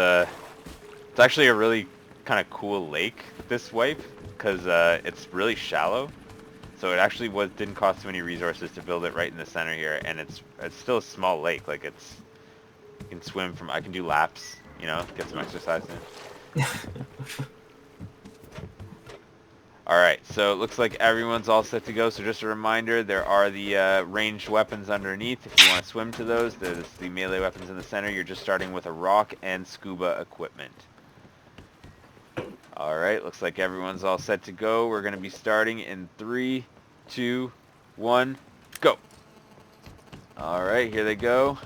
actually a really kind of cool lake, this wipe, because it's really shallow. So it actually didn't cost too many resources to build it right in the center here, and it's still a small lake. Like you can swim from. I can do laps, you know, get some exercise in. All right, so it looks like everyone's all set to go. So just a reminder, there are the ranged weapons underneath. If you want to swim to those, there's the melee weapons in the center. You're just starting with a rock and scuba equipment. All right, looks like everyone's all set to go. We're going to be starting in 3, 2, 1, go. All right, here they go.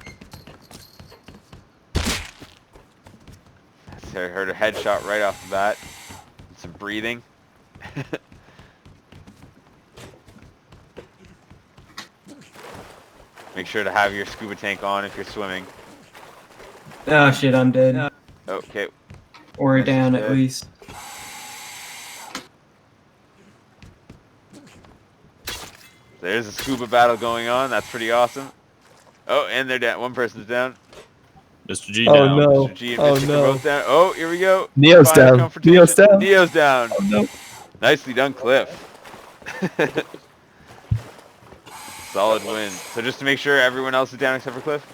I heard a headshot right off the bat. Some breathing. Make sure to have your scuba tank on if you're swimming. Oh shit, I'm dead. Okay. Or Yes, down he's at dead. least. There's a scuba battle going on. That's pretty awesome. Oh, and they're down. One person's down. Mr. G Oh, down. no. Mr. G and Oh, Mystic no. are both down. Oh, here we go. Neo's Fire down. confrontation. Neo's down. Neo's down. Oh no. Nicely done, Cliff. Solid win. So just to make sure everyone else is down except for Cliff?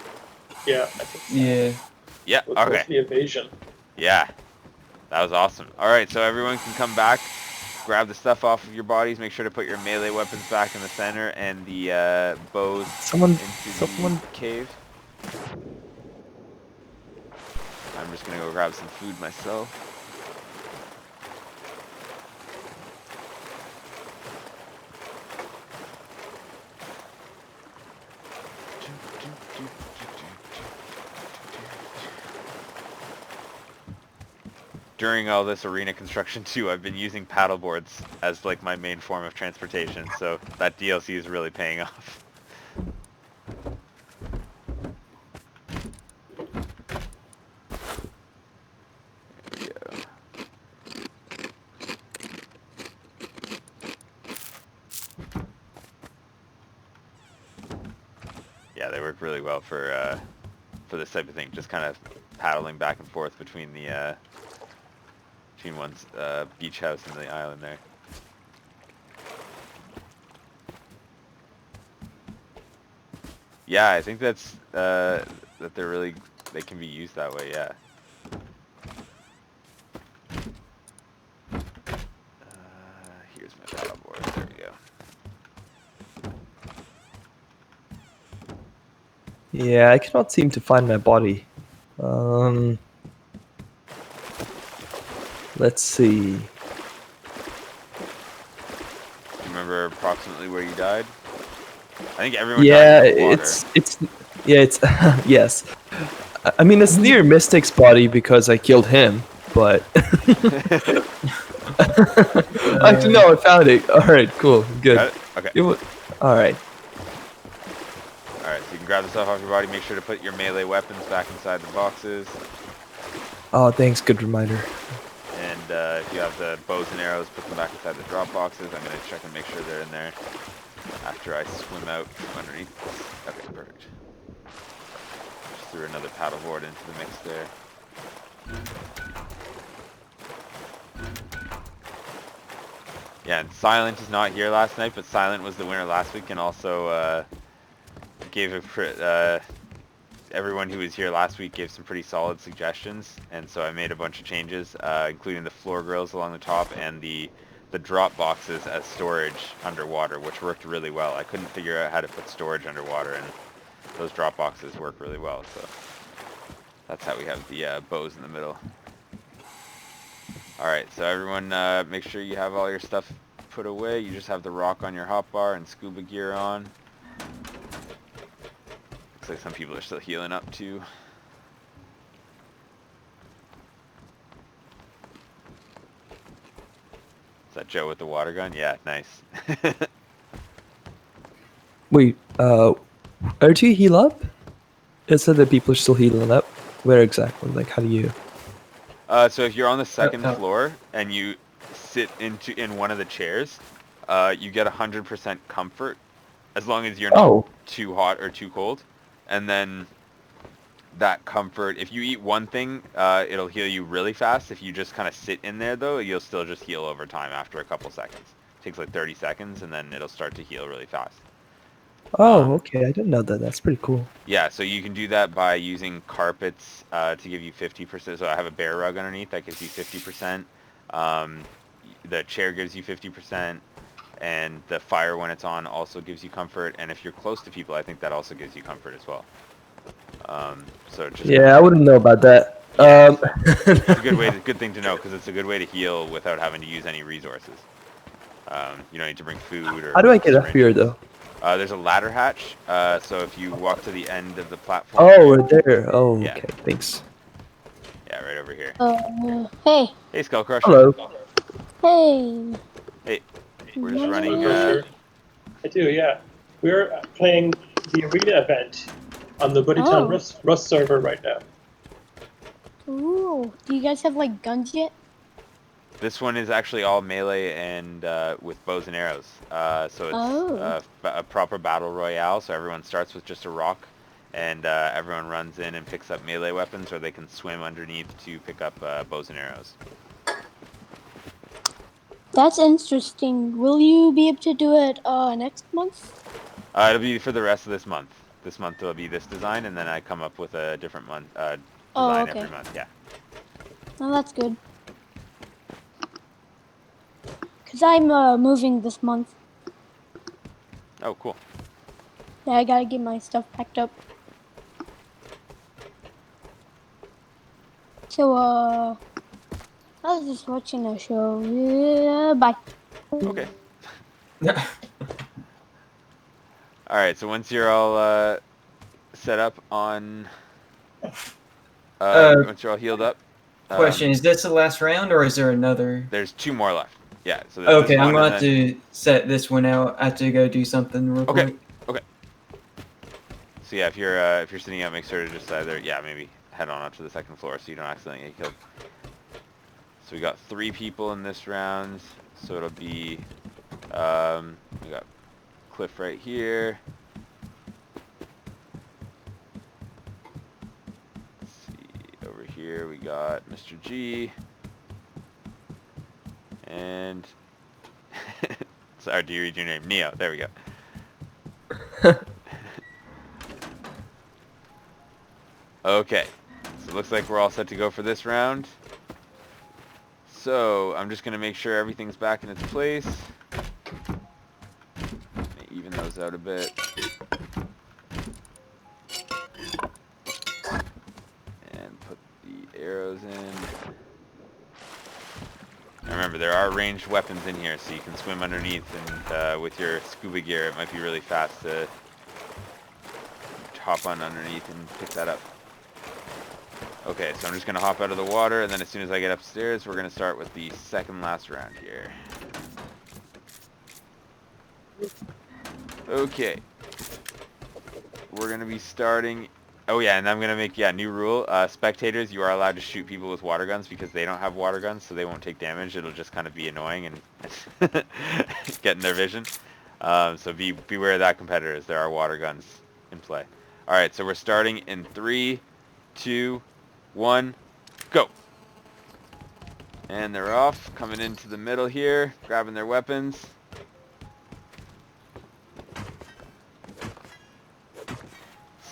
Yeah, I think so. Yeah. Yeah, What's okay. the evasion? Yeah. That was awesome. Alright, so everyone can come back, grab the stuff off of your bodies, make sure to put your melee weapons back in the center and the bows Someone. into Someone. the cave. I'm just gonna go grab some food myself. During all this arena construction too, I've been using paddle boards as like my main form of transportation, so that DLC is really paying off. There we go. Yeah, they work really well for this type of thing. Just kind of paddling back and forth between the between one's beach house and the island there. Yeah, I think that's that they can be used that way. Yeah. Here's my paddleboard. There we go. Yeah, I cannot seem to find my body. Let's see. Do you remember approximately where you died? I think everyone Yeah, died in the water. it's yes. I mean, it's near Mystic's body because I killed him, but actually no, I found it. All right, cool, good. Got it? Okay. It was all right. grab the stuff off your body. Make sure to put your melee weapons back inside the boxes. Oh, thanks. Good reminder. And if you have the bows and arrows, put them back inside the drop boxes. I'm going to check and make sure they're in there after I swim out from underneath this. Okay, perfect. Just threw another paddleboard into the mix there. Yeah, and Silent is not here last night, but Silent was the winner last week and also gave everyone who was here last week gave some pretty solid suggestions, and so I made a bunch of changes, including the floor grills along the top and the drop boxes as storage underwater, which worked really well. I couldn't figure out how to put storage underwater, and those drop boxes work really well, so that's how we have the bows in the middle. Alright, so everyone make sure you have all your stuff put away. You just have the rock on your hotbar and scuba gear on. Looks like some people are still healing up too. Is that Joe with the water gun? Yeah, nice. Wait, aren't you heal up? It said that people are still healing up. Where exactly? Like, how do you? So if you're on the second floor and you sit in one of the chairs, you get 100% comfort as long as you're not too hot or too cold. And then that comfort, if you eat one thing, it'll heal you really fast. If you just kind of sit in there though, you'll still just heal over time after a couple seconds. It takes like 30 seconds and then it'll start to heal really fast. Oh, okay. I didn't know that. That's pretty cool. Yeah, so you can do that by using carpets to give you 50%. So I have a bear rug underneath that gives you 50%. The chair gives you 50%. And the fire when it's on also gives you comfort. And if you're close to people, I think that also gives you comfort as well. So just Yeah, I wouldn't know about that. Yeah, it's a good thing to know because it's a good way to heal without having to use any resources. You don't need to bring food or... How do I get up here, though? There's a ladder hatch, so if you walk to the end of the platform... Oh, right there. Oh, Yeah. okay. Thanks. Yeah, right over here. Hey. Hey, Skull Crusher. Hello. Hey. Hey, we're just running... I do, yeah. We're playing the arena event on the Buddytown Rust server right now. Ooh. Do you guys have like guns yet? This one is actually all melee and with bows and arrows. So it's a proper battle royale, so everyone starts with just a rock, and everyone runs in and picks up melee weapons, or they can swim underneath to pick up bows and arrows. That's interesting. Will you be able to do it next month? It'll be for the rest of this month. This month will be this design, and then I come up with a different design every month. Yeah. Oh, that's good. Cause I'm moving this month. Oh, cool. Yeah, I gotta get my stuff packed up. So, I was just watching a show. Yeah, bye. Okay. Alright, so once you're all set up on... once you're all healed up... Question, is this the last round or is there another? There's 2 more left. Yeah, so there's Okay, this I'm one going to set this one out. I have to go do something real quick. Okay. So yeah, if you're sitting out, make sure to just either maybe head on up to the second floor so you don't accidentally get killed. So we got 3 people in this round, so it'll be we got Cliff right here. Let's see, over here we got Mr. G. And sorry, do you read your name? Neo. There we go. Okay, so it looks like we're all set to go for this round. So I'm just gonna make sure everything's back in its place. Even those out a bit. And put the arrows in. Remember, there are ranged weapons in here, so you can swim underneath, and with your scuba gear, it might be really fast to hop on underneath and pick that up. Okay, so I'm just going to hop out of the water, and then as soon as I get upstairs, we're going to start with the second last round here. Okay. we're gonna be starting. Oh yeah, and I'm gonna make new rule. Spectators, you are allowed to shoot people with water guns because they don't have water guns, so they won't take damage. It'll just kind of be annoying and get in their vision. So beware of that, competitors. There are water guns in play. All right, so we're starting in 3, 2, 1, go. And they're off, coming into the middle here, grabbing their weapons.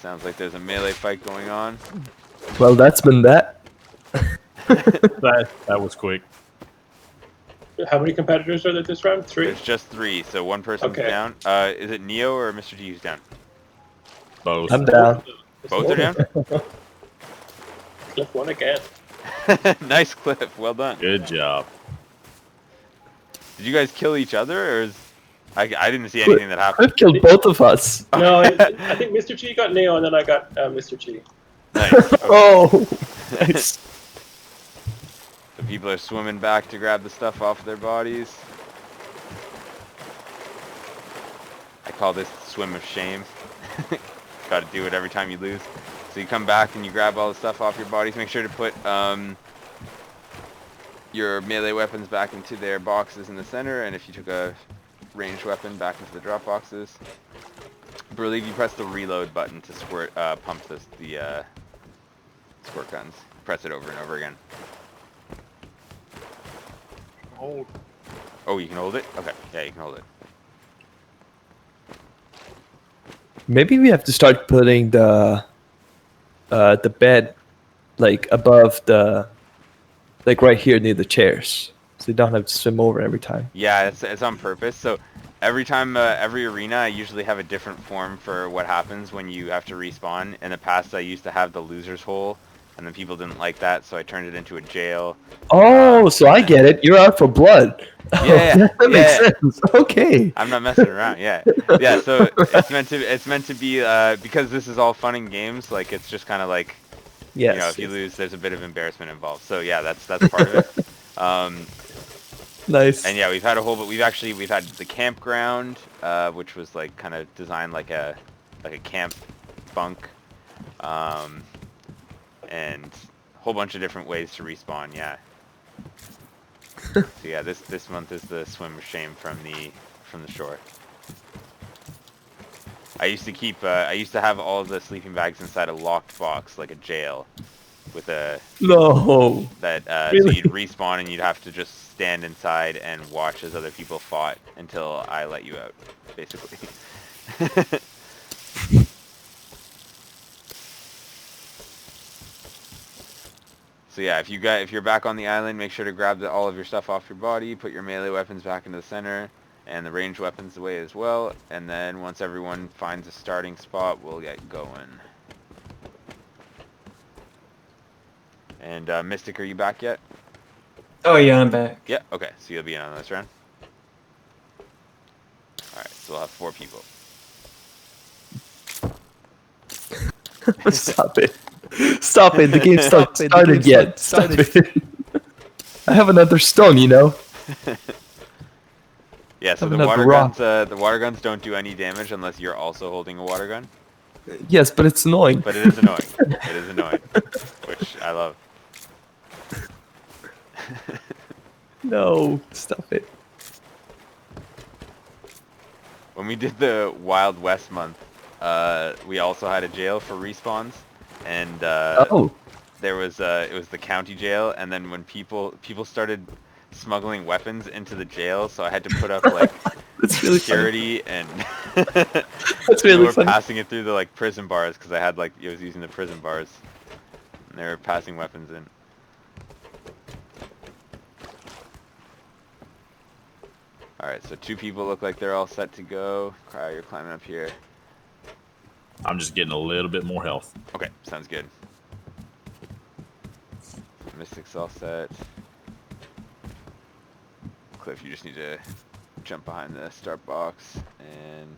Sounds like there's a melee fight going on. Well, that's been that. That was quick. How many competitors are there this round? 3? There's just 3, so one person's Okay. down. Is it Neo or Mr. G who's down? Both. I'm down. Both are down? Cliff won again. Nice Cliff, well done. Good job. Did you guys kill each other, or is... I didn't see anything that happened. I've killed both of us. No, I think Mr. G got Neo, and then I got Mr. G. Nice. Okay. Oh, nice. So people are swimming back to grab the stuff off their bodies. I call this swim of shame. Got to do it every time you lose. So you come back and you grab all the stuff off your bodies. Make sure to put your melee weapons back into their boxes in the center, and if you took a ranged weapon, back into the drop boxes. Believe you press the reload button to squirt, pump the squirt guns. Press it over and over again. Hold. Oh, you can hold it? Okay, yeah, you can hold it. Maybe we have to start putting the bed like above the, like right here near the chairs, so you don't have to swim over every time. Yeah, it's on purpose. So every time, every arena, I usually have a different form for what happens when you have to respawn. In the past, I used to have the loser's hole, and then people didn't like that, so I turned it into a jail. Oh, so I get it. You're out for blood. Yeah, that makes sense. Okay. I'm not messing around. Yeah, yeah. So it's meant to be because this is all fun and games. Like it's just kind of like Yes. you know, if you lose, there's a bit of embarrassment involved. So yeah, that's part of it. Nice. And yeah, we've had a whole, but we've had the campground, which was like kind of designed like a camp bunk, and a whole bunch of different ways to respawn. Yeah. So yeah, this month is the swim of shame from the shore. I used to have all the sleeping bags inside a locked box, like a jail, with a No. that Really? so you'd respawn and you'd have to just stand inside and watch as other people fought until I let you out, basically. So yeah, if you're back on the island, make sure to grab all of your stuff off your body, put your melee weapons back into the center, and the ranged weapons away as well. And then once everyone finds a starting spot, we'll get going. And Mystic, are you back yet? Oh yeah, I'm back. Yeah. Okay, so you'll be in on this round. All right, so we'll have 4 people. Stop it. Stop it. The game's not started yet. Stop it. I have another stone, you know? Yeah, so Have the another water guns don't do any damage unless you're also holding a water gun. Yes, but it's annoying. But it is annoying. It is annoying, which I love. No, stop it. When we did the Wild West month, we also had a jail for respawns, and Oh, there was it was the county jail, and then when people started smuggling weapons into the jail, so I had to put up like that's really funny. security and That's we really were funny. passing it through the like prison bars because I had like I was using the prison bars, and they were passing weapons in. All right, so 2 people look like they're all set to go. Cryo, you're climbing up here. I'm just getting a little bit more health. Okay, sounds good. Mystic's all set. Cliff, you just need to jump behind the start box, and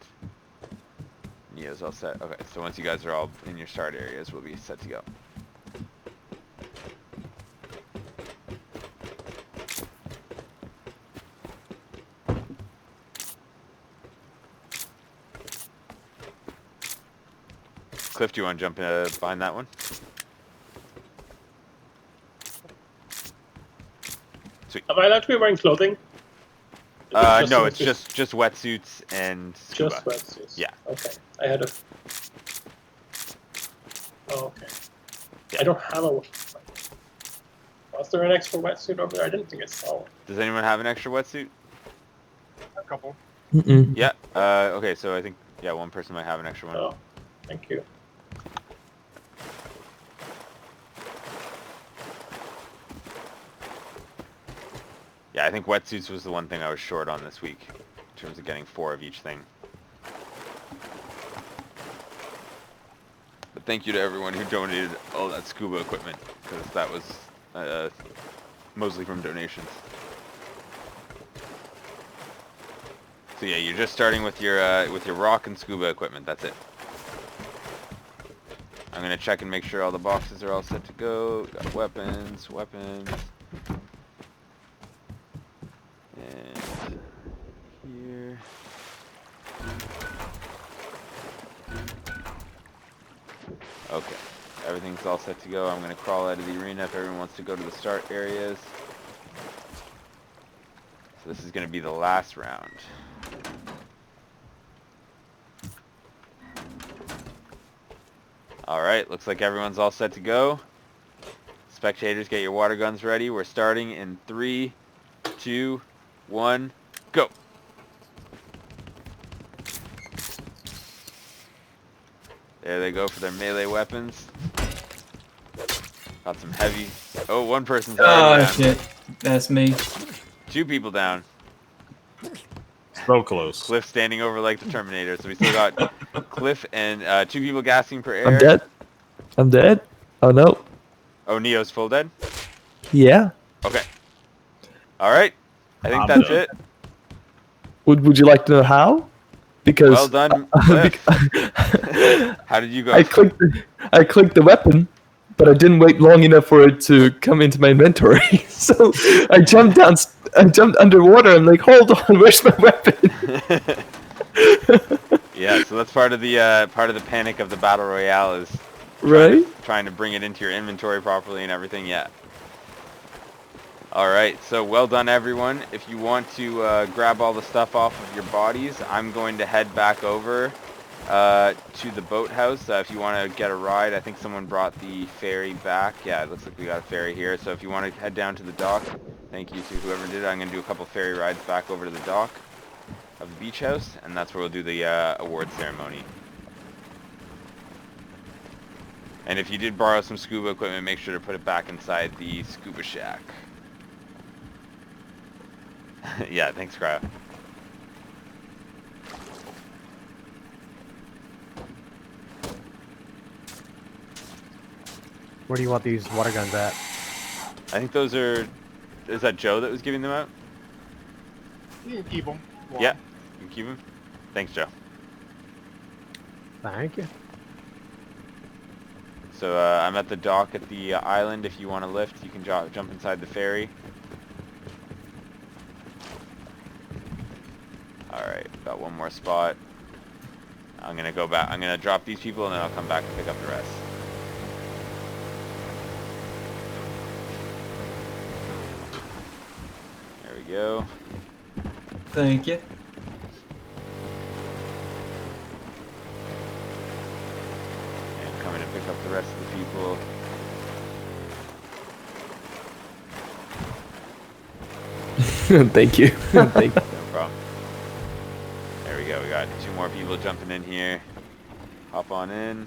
Neo's all set. Okay, so once you guys are all in your start areas, we'll be set to go. Cliff, do you want to jump behind that one? Am I allowed to be wearing clothing? No, it's just wetsuits and scuba. Just wetsuits. Yeah. Okay. I had a. Oh, okay. Yeah. I don't have a. Was there an extra wetsuit over there? I didn't think I saw one. Does anyone have an extra wetsuit? A couple. Mm-mm. Yeah. Okay, so I think one person might have an extra one. Oh, thank you. Yeah, I think wetsuits was the one thing I was short on this week, in terms of getting 4 of each thing. But thank you to everyone who donated all that scuba equipment, because that was mostly from donations. So yeah, you're just starting with your rock and scuba equipment. That's it. I'm gonna check and make sure all the boxes are all set to go. Got weapons. And here. Okay, everything's all set to go. I'm gonna crawl out of the arena if everyone wants to go to the start areas. So this is gonna be the last round. Alright, looks like everyone's all set to go. Spectators, get your water guns ready. We're starting in 3, 2, 1, go! There they go for their melee weapons. Got some heavy. Oh, one person's already Oh down. shit, that's me. 2 people down. So close. Cliff standing over like the Terminator. So we still got Cliff and 2 people gasping for air. I'm dead. Oh no. Oh, Neo's full dead? Yeah. Okay. Alright. I think I'm that's dead. it. Would you like to know how? Because Well done, Cliff. How did you go? I clicked the weapon, but I didn't wait long enough for it to come into my inventory. So I jumped underwater. I'm like, hold on, where's my weapon? Yeah, so that's part of the panic of the battle royale is Right? trying to bring it into your inventory properly and everything. Yeah. All right, so well done, everyone. If you want to grab all the stuff off of your bodies, I'm going to head back over to the boathouse. If you want to get a ride, I think someone brought the ferry back. Yeah, it looks like we got a ferry here. So if you want to head down to the dock, thank you to whoever did it. I'm going to do a couple ferry rides back over to the dock of the beach house, and that's where we'll do the award ceremony. And if you did borrow some scuba equipment, make sure to put it back inside the scuba shack. Yeah, thanks, Cryo. Where do you want these water guns at? I think those are... Is that Joe that was giving them out? You can keep them. Yeah, you can keep them. Thanks, Joe. Thank you. So I'm at the dock at the island. If you want to lift, you can jump inside the ferry. Alright, got one more spot. I'm gonna go back. I'm gonna drop these people and then I'll come back and pick up the rest. There we go. Thank you. And coming to pick up the rest of the people. Thank you. Thank you. No problem. There we go. We got 2 more people jumping in here. Hop on in.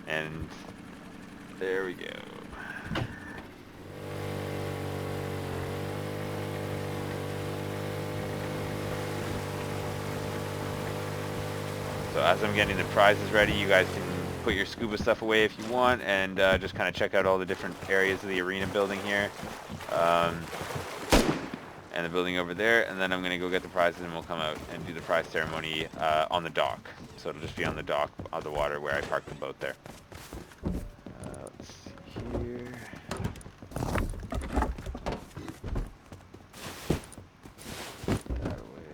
And there we go. So as I'm getting the prizes ready, you guys can put your scuba stuff away if you want, and just kind of check out all the different areas of the arena building here. And the building over there, and then I'm going to go get the prizes and we'll come out and do the prize ceremony on the dock. So it'll just be on the dock of the water where I parked the boat there. Let's see here. Put that away.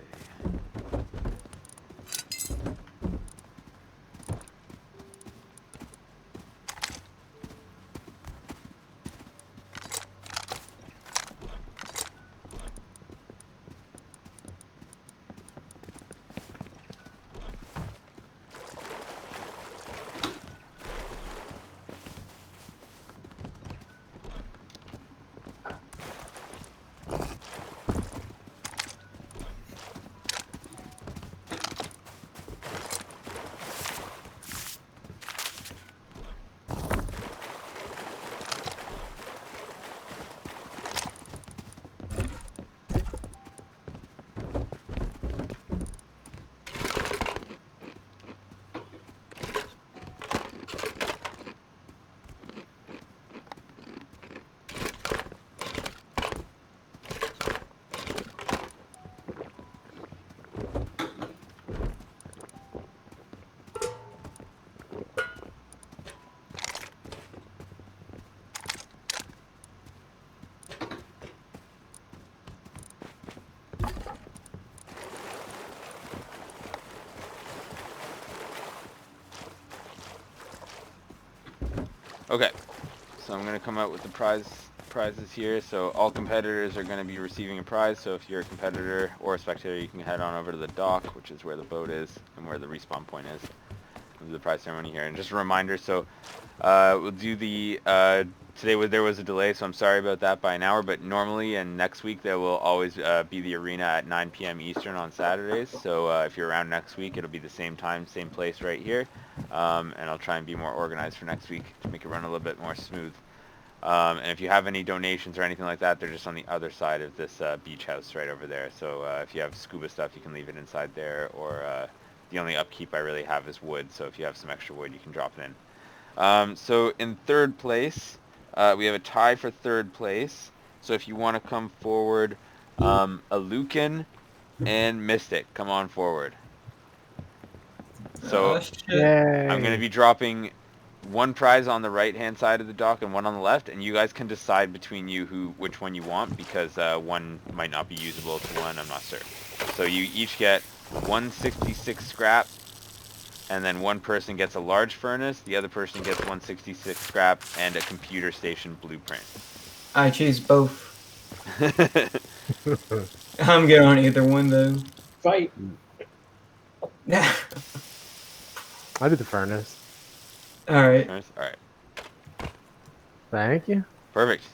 Okay, so I'm gonna come out with the prizes here. So all competitors are gonna be receiving a prize. So if you're a competitor or a spectator, you can head on over to the dock, which is where the boat is and where the respawn point is. We'll do the prize ceremony here. And just a reminder, so we'll do the today there was a delay, so I'm sorry about that by an hour. But normally and next week there will always be the arena at 9 p.m. Eastern on Saturdays. So if you're around next week, it'll be the same time, same place right here. And I'll try and be more organized for next week to make it run a little bit more smooth. And if you have any donations or anything like that, they're just on the other side of this beach house right over there. So if you have scuba stuff, you can leave it inside there. Or the only upkeep I really have is wood. So if you have some extra wood, you can drop it in. So in third place, we have a tie for third place. So if you want to come forward, Alukin and Mystic, come on forward. So Yay. I'm going to be dropping one prize on the right-hand side of the dock and one on the left, and you guys can decide between you which one you want, because one might not be usable to one, I'm not certain. So you each get 166 scrap, and then one person gets a large furnace, the other person gets 166 scrap, and a computer station blueprint. I choose both. I'm good on either one though. Fight. I did the furnace. All right. Alright. Thank you. Perfect.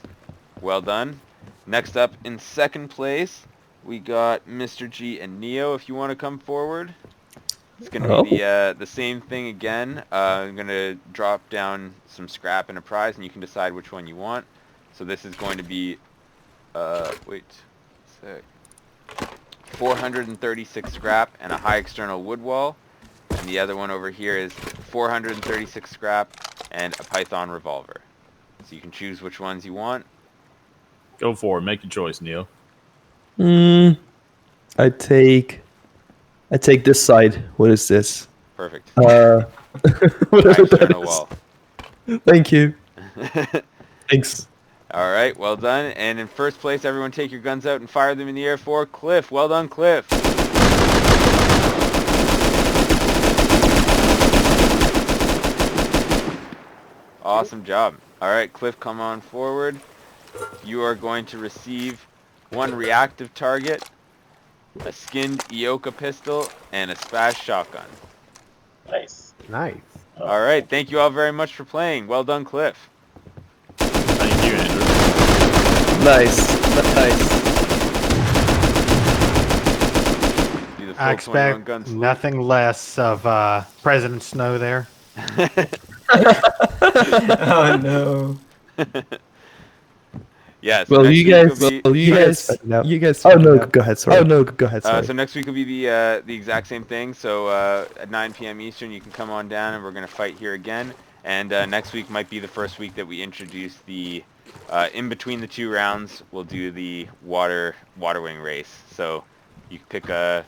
Well done. Next up in second place, we got Mr. G and Neo. If you want to come forward, it's going to be the same thing again. I'm going to drop down some scrap and a prize, and you can decide which one you want. So this is going to be, 436 scrap and a high external wood wall. And the other one over here is 436 scrap and a Python revolver. So you can choose which ones you want. Go for it. Make your choice, Neo. I take this side. What is this? Perfect. Whatever that External is. wall. Thank you. Thanks. All right, well done. And in first place, everyone take your guns out and fire them in the air for Cliff. Well done, Cliff. Awesome job. All right, Cliff, come on forward. You are going to receive one reactive target, a skinned Ioka pistol, and a Spaz shotgun. Nice. Nice. All right, thank you all very much for playing. Well done, Cliff. Thank you, Andrew. Nice. Do the full I 21 expect gun salute. nothing less of President Snow there. Oh no. Yeah. So Well, next you week guys. will be- You guys. Oh no, go ahead. Sorry. Oh no, go ahead. Sorry. So next week will be the exact same thing. So at 9 p.m. Eastern, you can come on down, and we're gonna fight here again. And next week might be the first week that we introduce the in between the two rounds. We'll do the water wing race. So you can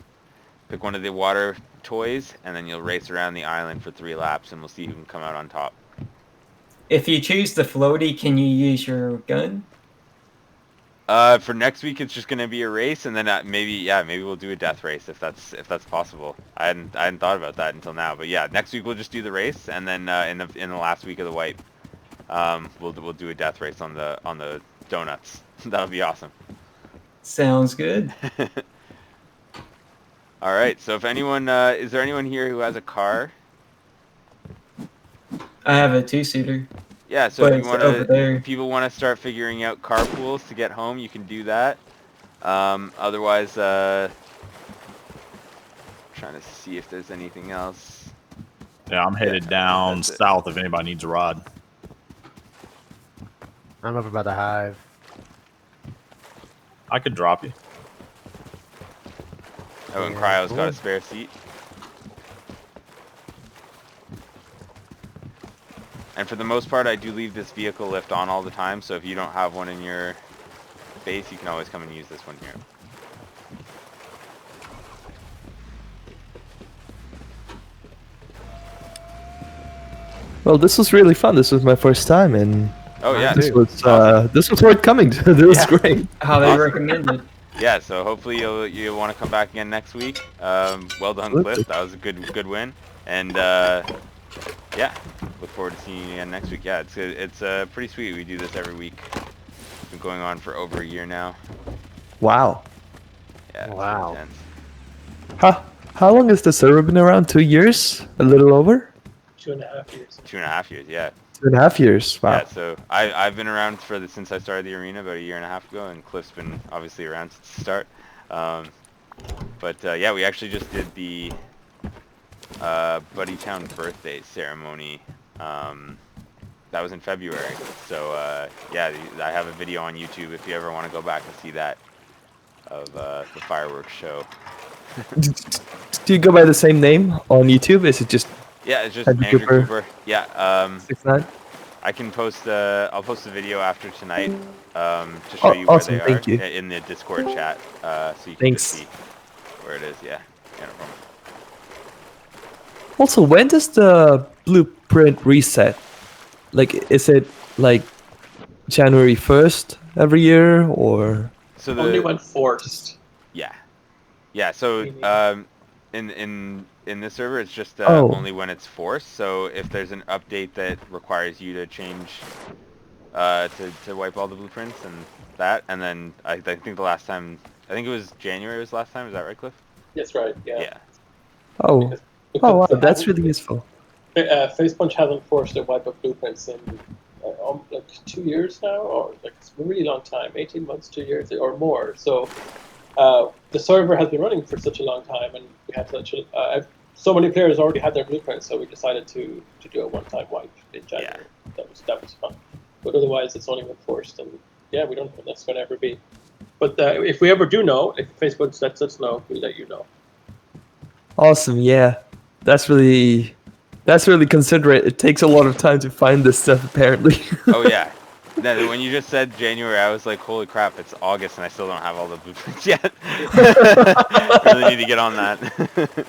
pick one of the water toys, and then you'll race around the island for 3 laps, and we'll see who can come out on top. If you choose the floaty, can you use your gun? For next week, it's just gonna be a race, and then maybe we'll do a death race if that's possible. I hadn't thought about that until now, but yeah, next week we'll just do the race, and then in the last week of the wipe, we'll do a death race on the donuts. That'll be awesome. Sounds good. All right. So if anyone is there anyone here who has a car? I have a 2-seater. Yeah, so But if it's you want over there. if people want to start figuring out carpools to get home, you can do that. Otherwise, trying to see if there's anything else. Yeah, I'm headed down that's it. south if anybody needs a ride. I'm up about the hive. I could drop you. Oh, and Yeah, Cryo's got a cool. spare seat. And for the most part, I do leave this vehicle lift on all the time, so if you don't have one in your base, you can always come and use this one here. Well, this was really fun. This was my first time, and Oh yeah, this dude. was worth coming to. This was Yeah. great. How they Awesome. recommended. Yeah, so hopefully you'll want to come back again next week. Well done, Absolutely. Cliff. That was a good win. And Yeah, look forward to seeing you again next week. Yeah, it's pretty sweet. We do this every week. It's been going on for over a year now. Wow. Yeah, it's Wow. intense. How long has the server been around? 2 years? A little over? 2.5 years. 2.5 years, yeah. 2.5 years. Wow. Yeah, so I've been around since I started the arena about a year and a half ago, and Cliff's been obviously around since the start. Yeah, we actually just did the Buddy Town birthday ceremony. That was in February. So yeah, I have a video on YouTube if you ever want to go back and see that of the fireworks show. Do you go by the same name on YouTube? Is it just Yeah, it's just Andrew Andrew Cooper. Cooper. Yeah. 6ix9ine? I can post. I'll post a video after tonight to show Oh, you where awesome, they are thank you. in the Discord chat, so you can Thanks. just see where it is. Yeah, no problem. Also, when does the blueprint reset? Like, is it like January 1st every year, or? So Only when forced. Yeah. So in this server, it's just Oh. only when it's forced. So if there's an update that requires you to change to wipe all the blueprints and that, and then I think the last time, I think it was January was the last time. Is that right, Cliff? That's right. Yeah. Yeah. Oh, Because oh wow, they that's haven't- really useful. Face Punch hasn't forced a wipe of blueprints in like 2 years now, or like it's a really long time, 18 months, 2 years, or more. So the server has been running for such a long time, and we had so many players already had their blueprints, so we decided to do a one-time wipe in January. That was fun. But otherwise, it's only when forced, and yeah, we don't know when that's going to ever be. But if we ever do know, if Facebook lets us know, we'll let you know. Awesome, yeah. That's really considerate. It takes a lot of time to find this stuff, apparently. Oh yeah. No, when you just said January, I was like, holy crap, it's August and I still don't have all the blueprints yet. Really need to get on that.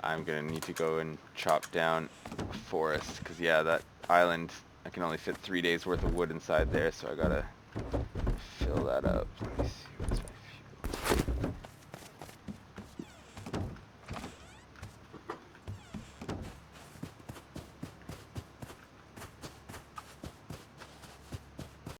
I'm gonna need to go and chop down a forest, because yeah, that island, I can only fit 3 days worth of wood inside there, so I gotta fill that up. Let me see.